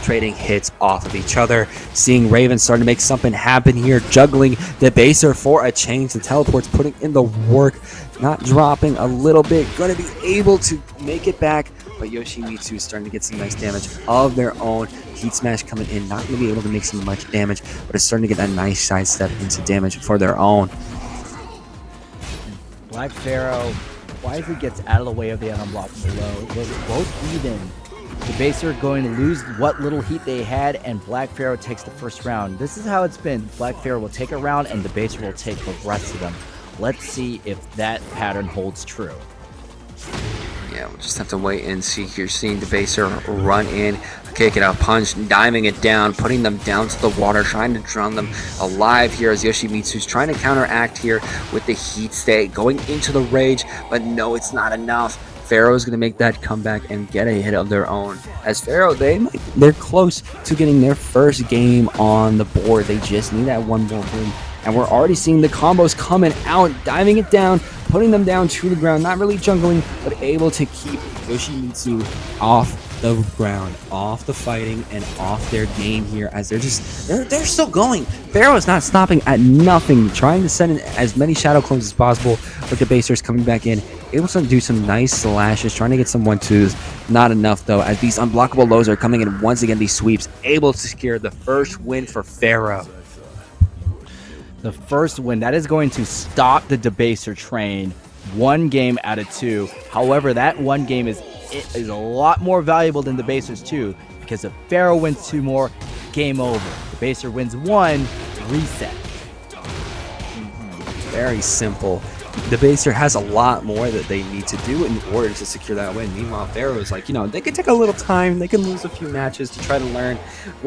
trading hits off of each other. Seeing Raven starting to make something happen here, juggling Debaser for a change. The teleport's putting in the work, not dropping a little bit, going to be able to make it back, but Yoshimitsu is starting to get some nice damage of their own. Heat smash coming in, not going to be able to make some much damage, but it's starting to get that nice sidestep into damage for their own. Black Pharaoh wisely gets out of the way of the unblockable low. It was both even. Debaser going to lose what little heat they had, and Black Pharaoh takes the first round. This is how it's been. Black Pharaoh will take a round, and Debaser will take the rest of them. Let's see if that pattern holds true. Yeah, we'll just have to wait and see here. Seeing Debaser run in, kick it out, punch, diving it down, putting them down to the water, trying to drown them alive here as Yoshimitsu's trying to counteract here with the heat state, going into the rage, but no, it's not enough. PHAROAH's going to make that comeback and get a hit of their own. As PHAROAH, they're close to getting their first game on the board. They just need that one more win. And we're already seeing the combos coming out, diving it down, putting them down to the ground, not really jungling, but able to keep Yoshimitsu off the ground, off the fighting, and off their game here, as they're still going. PHAROAH is not stopping at nothing, trying to send in as many shadow clones as possible, but Debaser's coming back in, able to do some nice slashes, trying to get some 1-2s. Not enough though, as these unblockable lows are coming in once again, these sweeps, able to secure the first win for PHAROAH. The first win, that is going to stop the Debaser train 1 game out of 2. However, that 1 game is a lot more valuable than Debaser's 2, because if PHAROAH wins 2 more, game over. Debaser wins 1, reset. Very simple. Debaser has a lot more that they need to do in order to secure that win. Meanwhile, PHAROAH is like, they can take a little time. They can lose a few matches to try to learn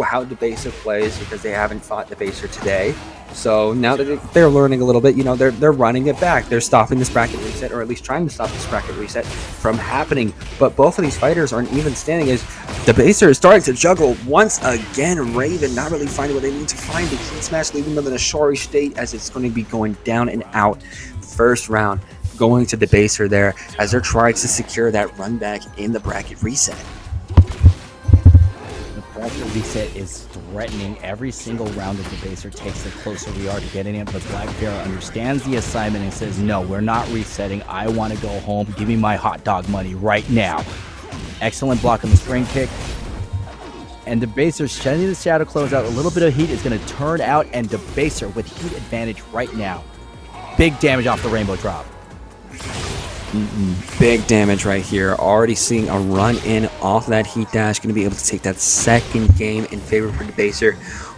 how Debaser plays, because they haven't fought Debaser today. So now that they're learning a little bit, they're running it back. They're stopping this bracket reset, or at least trying to stop this bracket reset from happening. But both of these fighters aren't even standing, as Debaser is starting to juggle once again. Raven not really finding what they need to find. The heat smash leaving them in a sorry state, as it's going to be going down and out. First round going to Debaser there, as they're trying to secure that run back in the bracket reset. The bracket reset is threatening every single round that Debaser takes, the closer we are to getting it. But BLAQ understands the assignment and says, no, we're not resetting. I want to go home. Give me my hot dog money right now. Excellent block on the spring kick. And Debaser shedding the shadow close out. A little bit of heat is going to turn out, and Debaser with heat advantage right now. Big damage off the rainbow drop. Big damage right here. Already seeing a run in off that heat dash. Going to be able to take that second game in favor for Debaser.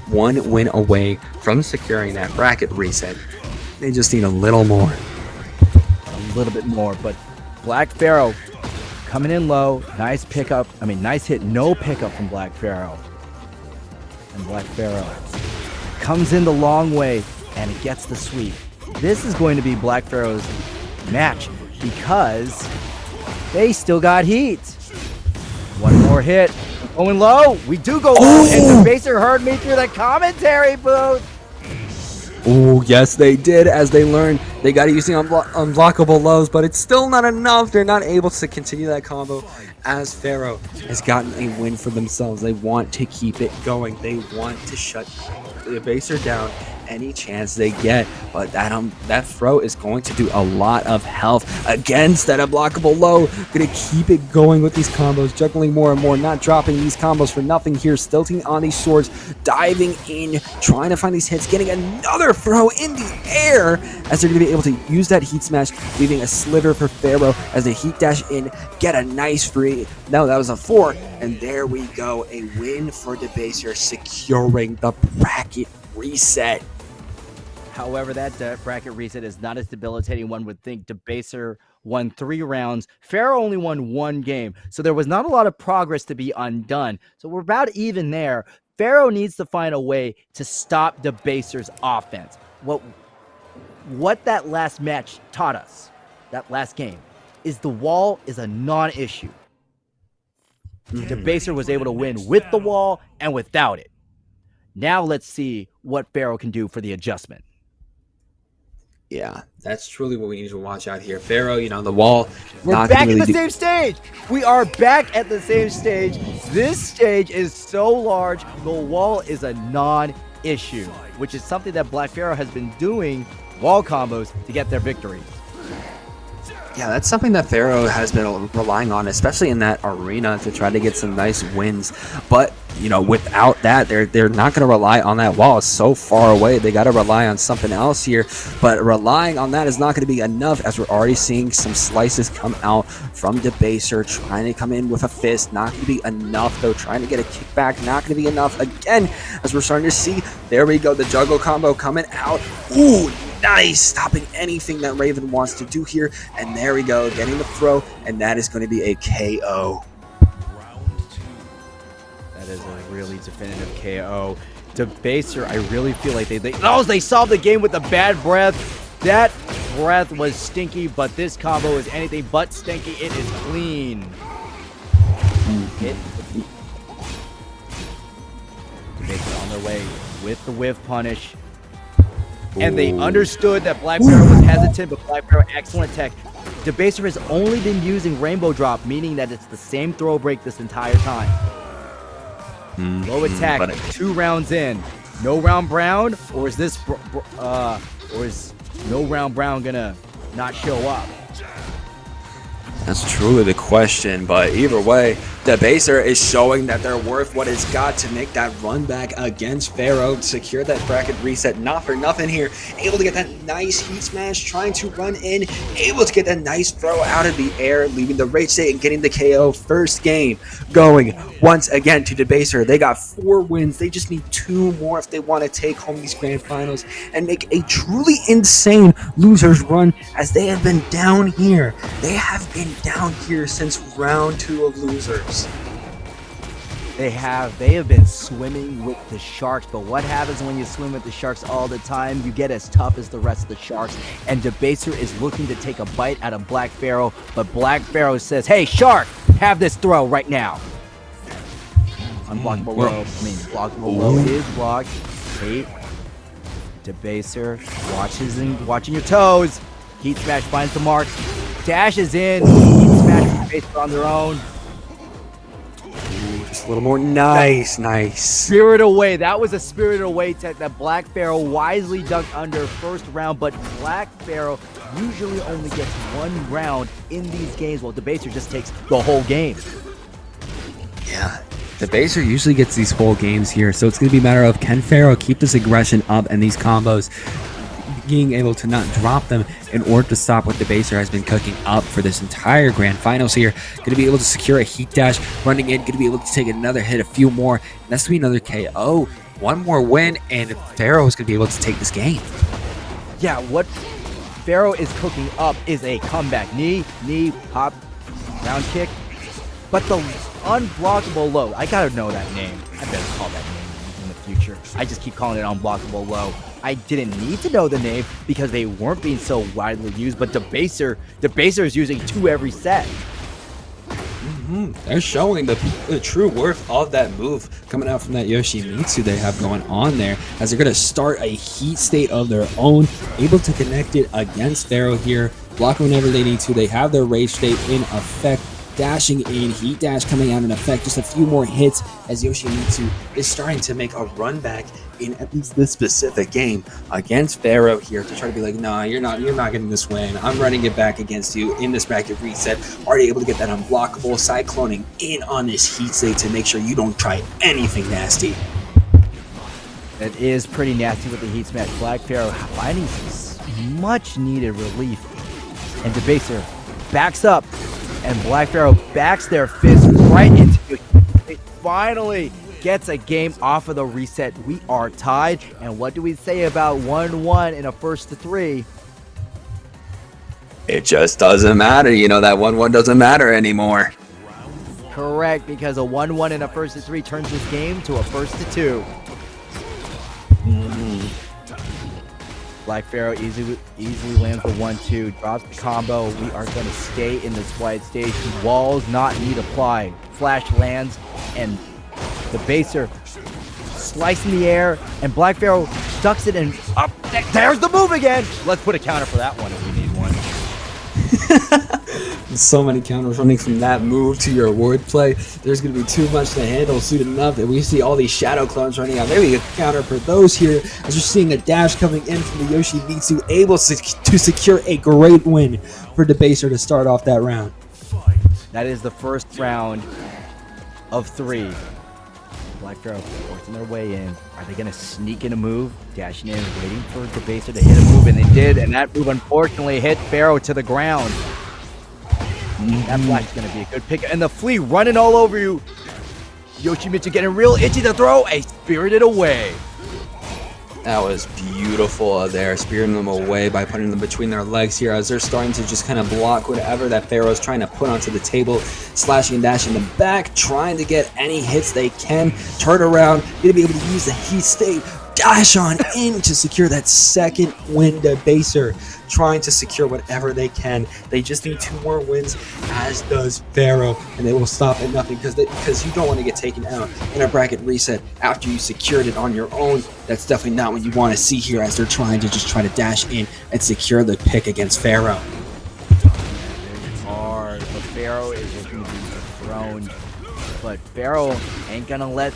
1 win away from securing that bracket reset. They just need a little more. A little bit more, but BLAQ coming in low. Nice pickup. Nice hit. No pickup from BLAQ. And BLAQ comes in the long way, and it gets the sweep. This is going to be BLAQ match, because they still got heat. 1 more hit. Going low. We do go low, and Debaser heard me through the commentary booth. Oh, yes, they did, as they learned they got to use the unblockable lows, but it's still not enough. They're not able to continue that combo, as PHAROAH has gotten a win for themselves. They want to keep it going. They want to shut Debaser down any chance they get, but that throw is going to do a lot of health against that unblockable low. Gonna keep it going with these combos, juggling more and more, not dropping these combos for nothing here, stilting on these swords, diving in, trying to find these hits, getting another throw in the air, as they're gonna be able to use that heat smash, leaving a sliver for PHAROAH as they heat dash in, get a nice free. No, that was a 4, and there we go, a win for Debaser, securing the bracket reset. However, that bracket reset is not as debilitating one would think. Debaser won 3 rounds. PHAROAH only won 1 game. So there was not a lot of progress to be undone. So we're about even there. PHAROAH needs to find a way to stop Debaser's offense. What that last match taught us, that last game, is the wall is a non-issue. Debaser was able to win with the wall and without it. Now let's see what PHAROAH can do for the adjustment. Yeah, that's truly what we need to watch out here. PHAROAH, the wall. We're back at the same stage. We are back at the same stage. This stage is so large, the wall is a non-issue, which is something that BLAQ has been doing, wall combos, to get their victories. Yeah, that's something that PHAROAH has been relying on, especially in that arena, to try to get some nice wins. But, without that, they're not going to rely on that wall. It's so far away. They got to rely on something else here. But relying on that is not going to be enough, as we're already seeing some slices come out from Debaser, trying to come in with a fist. Not going to be enough, though. Trying to get a kickback. Not going to be enough again, as we're starting to see. There we go. The juggle combo coming out. Ooh, nice, stopping anything that Raven wants to do here, and there we go, getting the throw, and that is going to be a KO. That is a really definitive KO. Debaser, I really feel like they solved the game with the bad breath. That breath was stinky, but this combo is anything but stinky. It is clean. Debaser on their way with the whiff punish. And they understood that BLAQ was hesitant, but BLAQ excellent tech. Debaser has only been using Rainbow Drop, meaning that it's the same throw break this entire time. Low attack, but 2 rounds in. No round Brown, or is this, or is no round Brown gonna not show up? That's truly the question, but either way, Debaser is showing that they're worth what it's got to make that run back against PHAROAH, secure that bracket reset, not for nothing here, able to get that nice heat smash, trying to run in, able to get that nice throw out of the air, leaving the rage state and getting the KO. First game going once again to Debaser. They got 4 wins, they just need 2 more if they want to take home these grand finals and make a truly insane losers run, as they have been down here. They have been down here since round 2 of losers. They have been swimming with the sharks, but what happens when you swim with the sharks all the time? You get as tough as the rest of the sharks, and Debaser is looking to take a bite out of BLAQ PHAROAH, but BLAQ PHAROAH says, hey shark, have this throw right now. Unblockable low, blockable low is blocked. 8. Debaser watching your toes. Heat smash finds the mark, dashes in, heat smash with Debaser on their own. Just a little more nice. Spirit Away. That was a Spirit Away tech that BLAQ PHAROAH wisely ducked under first round, but BLAQ PHAROAH usually only gets 1 round in these games, while Debaser just takes the whole game. Yeah. Debaser usually gets these whole games here, so it's going to be a matter of, can PHAROAH keep this aggression up and these combos, being able to not drop them in order to stop what Debaser has been cooking up for this entire grand finals here. Going to be able to secure a heat dash, running in, going to be able to take another hit, a few more, and that's going to be another KO. 1 more win, and PHAROAH is going to be able to take this game. Yeah, what PHAROAH is cooking up is a comeback. Knee, hop, down kick, but the unblockable low. I gotta know that name. I better call that name in the future. I just keep calling it unblockable low. I didn't need to know the name because they weren't being so widely used, but Debaser is using 2 every set. They're showing the true worth of that move coming out from that Yoshimitsu they have going on there, as they're going to start a heat state of their own, able to connect it against PHAROAH here, block whenever they need to. They have their rage state in effect, dashing in, heat dash coming out in effect, just a few more hits as Yoshimitsu is starting to make a run back in at least this specific game against PHAROAH here, to try to be like, nah, you're not getting this win. I'm running it back against you in this bracket reset. Already able to get that unblockable, cycloning in on this heat state to make sure you don't try anything nasty. It is pretty nasty with the heat smash. BLAQ PHAROAH finding some much needed relief, and Debaser backs up, and BLAQ PHAROAH backs their fist right into it. It finally gets a game off of the reset. We are tied, and what do we say about 1-1 in a first to 3? It just doesn't matter. You know, that 1-1 doesn't matter anymore. Correct, because a 1-1 in a first to 3 turns this game to a first to 2. BLAQ PHAROAH easily lands the 1-2, drops the combo. We are going to stay in this wide stage. Walls not need apply. Flash lands, and Debaser slice in the air, and BLAQ PHAROAH ducks it and up. There's the move again. Let's put a counter for that one if we need one. So many counters running from that move to your wordplay. There's going to be too much to handle soon enough that we see all these shadow clones running out. Maybe a counter for those here, as we're seeing a dash coming in from the Yoshimitsu, able to secure a great win for Debaser to start off that round. That is the first round of 3. BLAQ PHAROAH forcing their way in. Are they going to sneak in a move? Dashing in, waiting for Debaser to hit a move, and they did, and that move unfortunately hit PHAROAH to the ground. That flash is going to be a good pick, and the flea running all over you. Yoshimitsu getting real itchy to throw a Spirited Away. That was beautiful there, spiriting them away by putting them between their legs here, as they're starting to just kind of block whatever that PHAROAH's trying to put onto the table, slashing and dashing them back, trying to get any hits they can, turn around, gonna be able to use the heat state, dash on in to secure that second win. Debaser trying to secure whatever they can. They just need 2 more wins, as does PHAROAH, and they will stop at nothing, because you don't want to get taken out in a bracket reset after you secured it on your own. That's definitely not what you want to see here, as they're trying to just try to dash in and secure the pick against PHAROAH. Pharaoh is looking to be dethroned, but Pharaoh ain't gonna let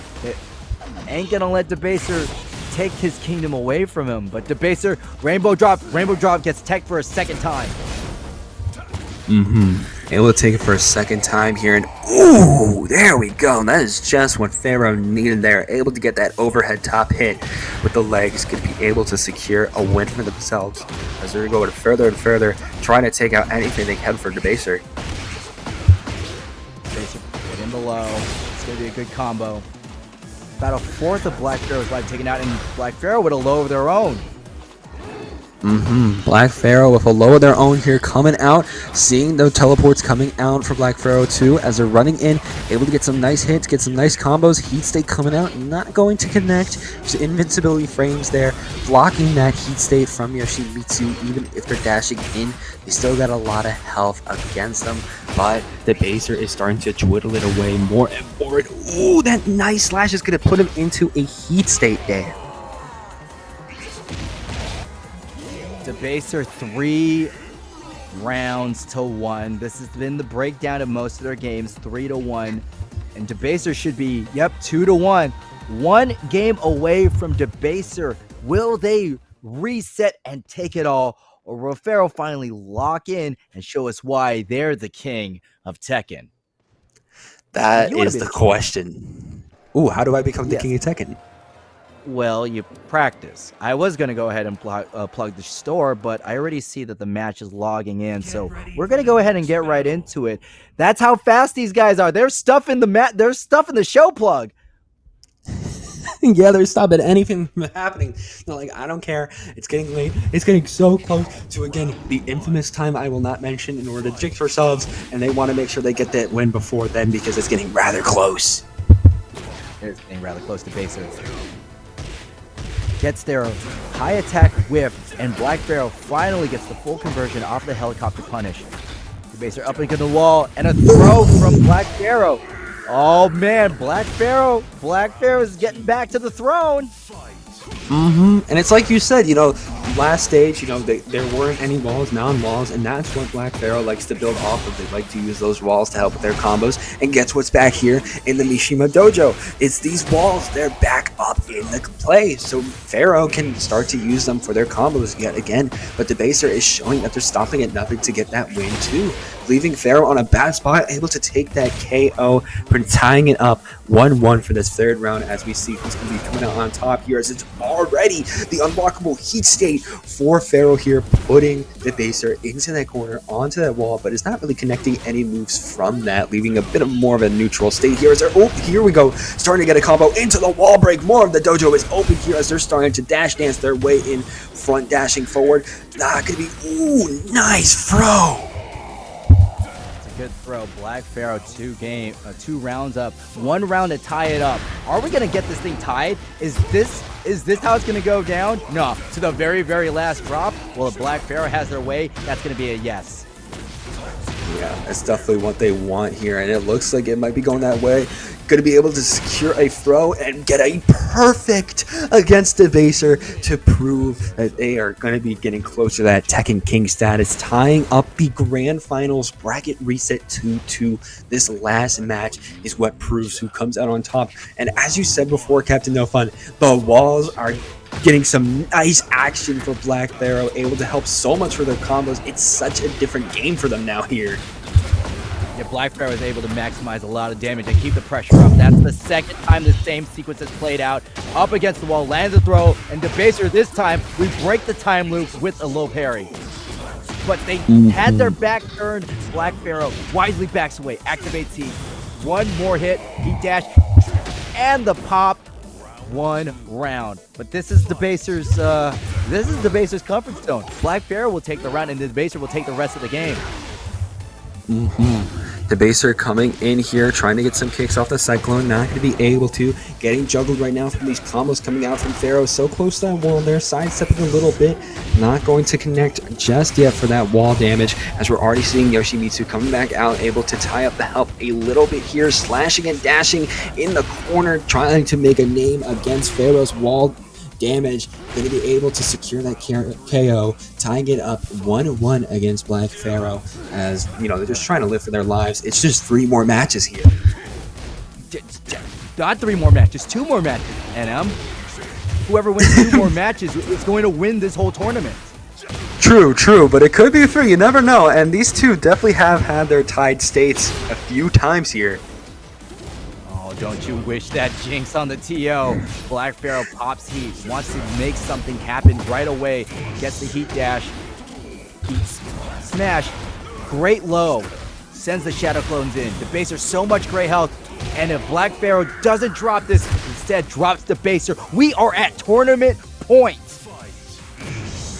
Debaser take his kingdom away from him. But Debaser, Rainbow Drop gets tech for a second time. Able to take it for a second time here, and ooh, there we go. And that is just what Pharaoh needed there. Able to get that overhead top hit with the legs, could be able to secure a win for themselves as they're going further and further, trying to take out anything they can for Debaser. Debaser get in below. It's gonna be a good combo. About a fourth of Black Pharaoh's life taken out, and Black Pharaoh with a low of their own. Black Pharaoh with a low of their own here coming out, seeing the teleports coming out for Black Pharaoh too as they're running in, able to get some nice hits, get some nice combos. Heat State coming out, not going to connect. Just invincibility frames there, blocking that Heat State from Yoshimitsu. Even if they're dashing in, they still got a lot of health against them, but the Debaser is starting to twiddle it away more and more. Ooh, that nice slash is going to put him into a Heat State there. Debaser 3 rounds to 1. This has been the breakdown of most of their games, 3-1. And Debaser should be, 2-1. 1 game away from Debaser. Will they reset and take it all? Or will Pharaoh finally lock in and show us why they're the king of Tekken? That is the question. Ooh, how do I become the king of Tekken? Well, you practice. I was going to go ahead and plug the store, but I already see that the match is logging in, so we're going to go ahead and get right into it. That's how fast these guys are. They're stuffing the show plug. Yeah, they're stopping anything from happening. They're like, I don't care. It's getting late. It's getting so close to, again, the infamous time I will not mention in order to jinx ourselves, and they want to make sure they get that win before then because it's getting rather close. It's getting rather close to Debaser. Gets their high attack whiff, and Black Pharaoh finally gets the full conversion off the helicopter punish. Debaser up against the wall, and a throw from Black Pharaoh. Oh man, Black Pharaoh is getting back to the throne. And it's like you said, last stage, there weren't any walls, non-walls, and that's what Black Pharaoh likes to build off of. They like to use those walls to help with their combos. And guess what's back here in the Mishima Dojo? It's these walls. They're back up in the play, so Pharaoh can start to use them for their combos yet again. But Debaser is showing that they're stopping at nothing to get that win too, leaving Pharaoh on a bad spot, able to take that KO, tying it up 1-1 for this third round, as we see who's going to be coming out on top here, as it's already the unblockable Heat State for Pharaoh here, putting Debaser into that corner, onto that wall, but is not really connecting any moves from that, leaving a bit of more of a neutral state here. As they're, here we go, starting to get a combo into the wall break. More of the dojo is open here as they're starting to dash dance their way in front, dashing forward. Could be, ooh, nice throw. Good throw. Black Pharaoh 2 rounds up, 1 round to tie it up. Are we gonna get this thing tied? Is this how it's gonna go down? No, to the very, very last drop. Well, if Black Pharaoh has their way, that's gonna be a yes. Yeah, that's definitely what they want here, and it looks like it might be going that way. Going to be able to secure a throw and get a perfect against Debaser to prove that they are going to be getting closer to that Tekken King status, tying up the Grand Finals bracket reset 2-2. This last match is what proves who comes out on top. And as you said before, Captain No Fun, the walls are getting some nice action for Black Pharaoh, able to help so much for their combos. It's such a different game for them now here. Yeah, Black Pharaoh is able to maximize a lot of damage and keep the pressure up. That's the second time the same sequence has played out. Up against the wall, lands a throw, and Debaser this time, we break the time loop with a low parry. But they had their back turned. Black Pharaoh wisely backs away, activates heat. 1 more hit, he dash, and the pop. 1 round. But this is Debaser's comfort zone. Black Pharaoh will take the round, and Debaser will take the rest of the game. Debaser coming in here, trying to get some kicks off the Cyclone, not going to be able to. Getting juggled right now from these combos coming out from Pharaoh. So close to that wall there, sidestepping a little bit. Not going to connect just yet for that wall damage, as we're already seeing Yoshimitsu coming back out, able to tie up the help a little bit here, slashing and dashing in the corner, trying to make a name against Pharaoh's wall damage. Going to be able to secure that KO, tying it up 1-1 against BLAQ PHAROAH, as you know they're just trying to live for their lives. It's just 3 more matches here. Not 3 more matches, 2 more matches. And whoever wins 2 more matches is going to win this whole tournament. True, but it could be 3. You never know. And these two definitely have had their tied states a few times here. Oh, don't you wish that jinx on the TO. BLAQ PHAROAH pops heat, wants to make something happen right away. Gets the heat dash, heat smash, great low. Sends the Shadow Clones in. Debaser so much great health. And if BLAQ PHAROAH doesn't drop this, instead drops Debaser, we are at tournament point.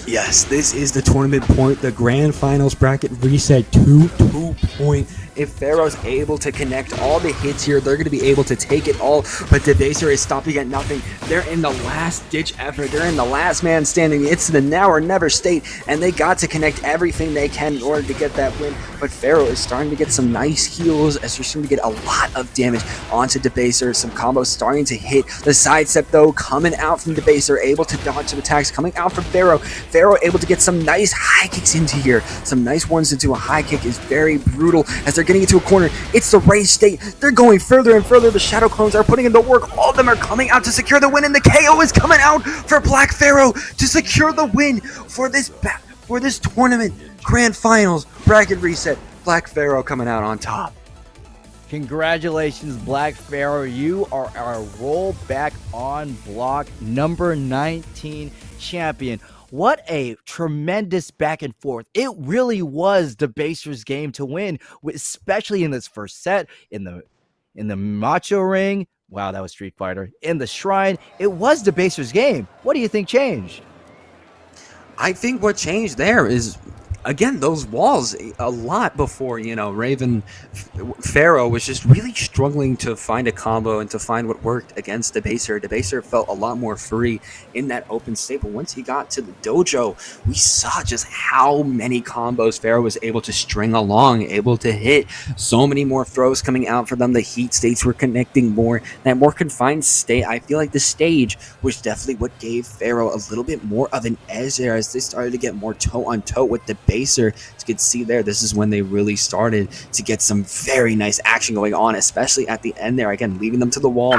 Yes, this is the tournament point, the grand finals bracket reset to 2 point. If PHAROAH's able to connect all the hits here, they're going to be able to take it all, but Debaser is stopping at nothing. They're in the last ditch effort. They're in the last man standing. It's the now or never state, and they got to connect everything they can in order to get that win. But PHAROAH is starting to get some nice heals as they're starting to get a lot of damage onto Debaser. Some combos starting to hit. The sidestep, though, coming out from Debaser, able to dodge some attacks coming out from PHAROAH. PHAROAH able to get some nice high kicks into here. Some nice ones into a high kick is very brutal as they're getting into a corner. It's the rage state. They're going further and further. The Shadow Clones are putting in the work. All of them are coming out to secure the win, and the KO is coming out for BLAQ PHAROAH to secure the win for this tournament. Grand Finals bracket reset. BLAQ PHAROAH coming out on top. Congratulations, BLAQ PHAROAH. You are our rollback on block number 19 champion. What a tremendous back and forth. It really was Debaser's game to win, especially in this first set, in the Macho Ring. Wow, that was Street Fighter. In the Shrine, it was Debaser's game. What do you think changed? I think what changed there is, again, those walls. A lot before, PHAROAH was just really struggling to find a combo and to find what worked against Debaser. Debaser felt a lot more free in that open state, but once he got to the dojo, we saw just how many combos PHAROAH was able to string along, able to hit so many more throws coming out for them. The heat states were connecting more. That more confined state, I feel like the stage was definitely what gave PHAROAH a little bit more of an edge there as they started to get more toe-on-toe with Debaser. As you can see there, this is when they really started to get some very nice action going on, especially at the end there. Again, leaving them to the wall.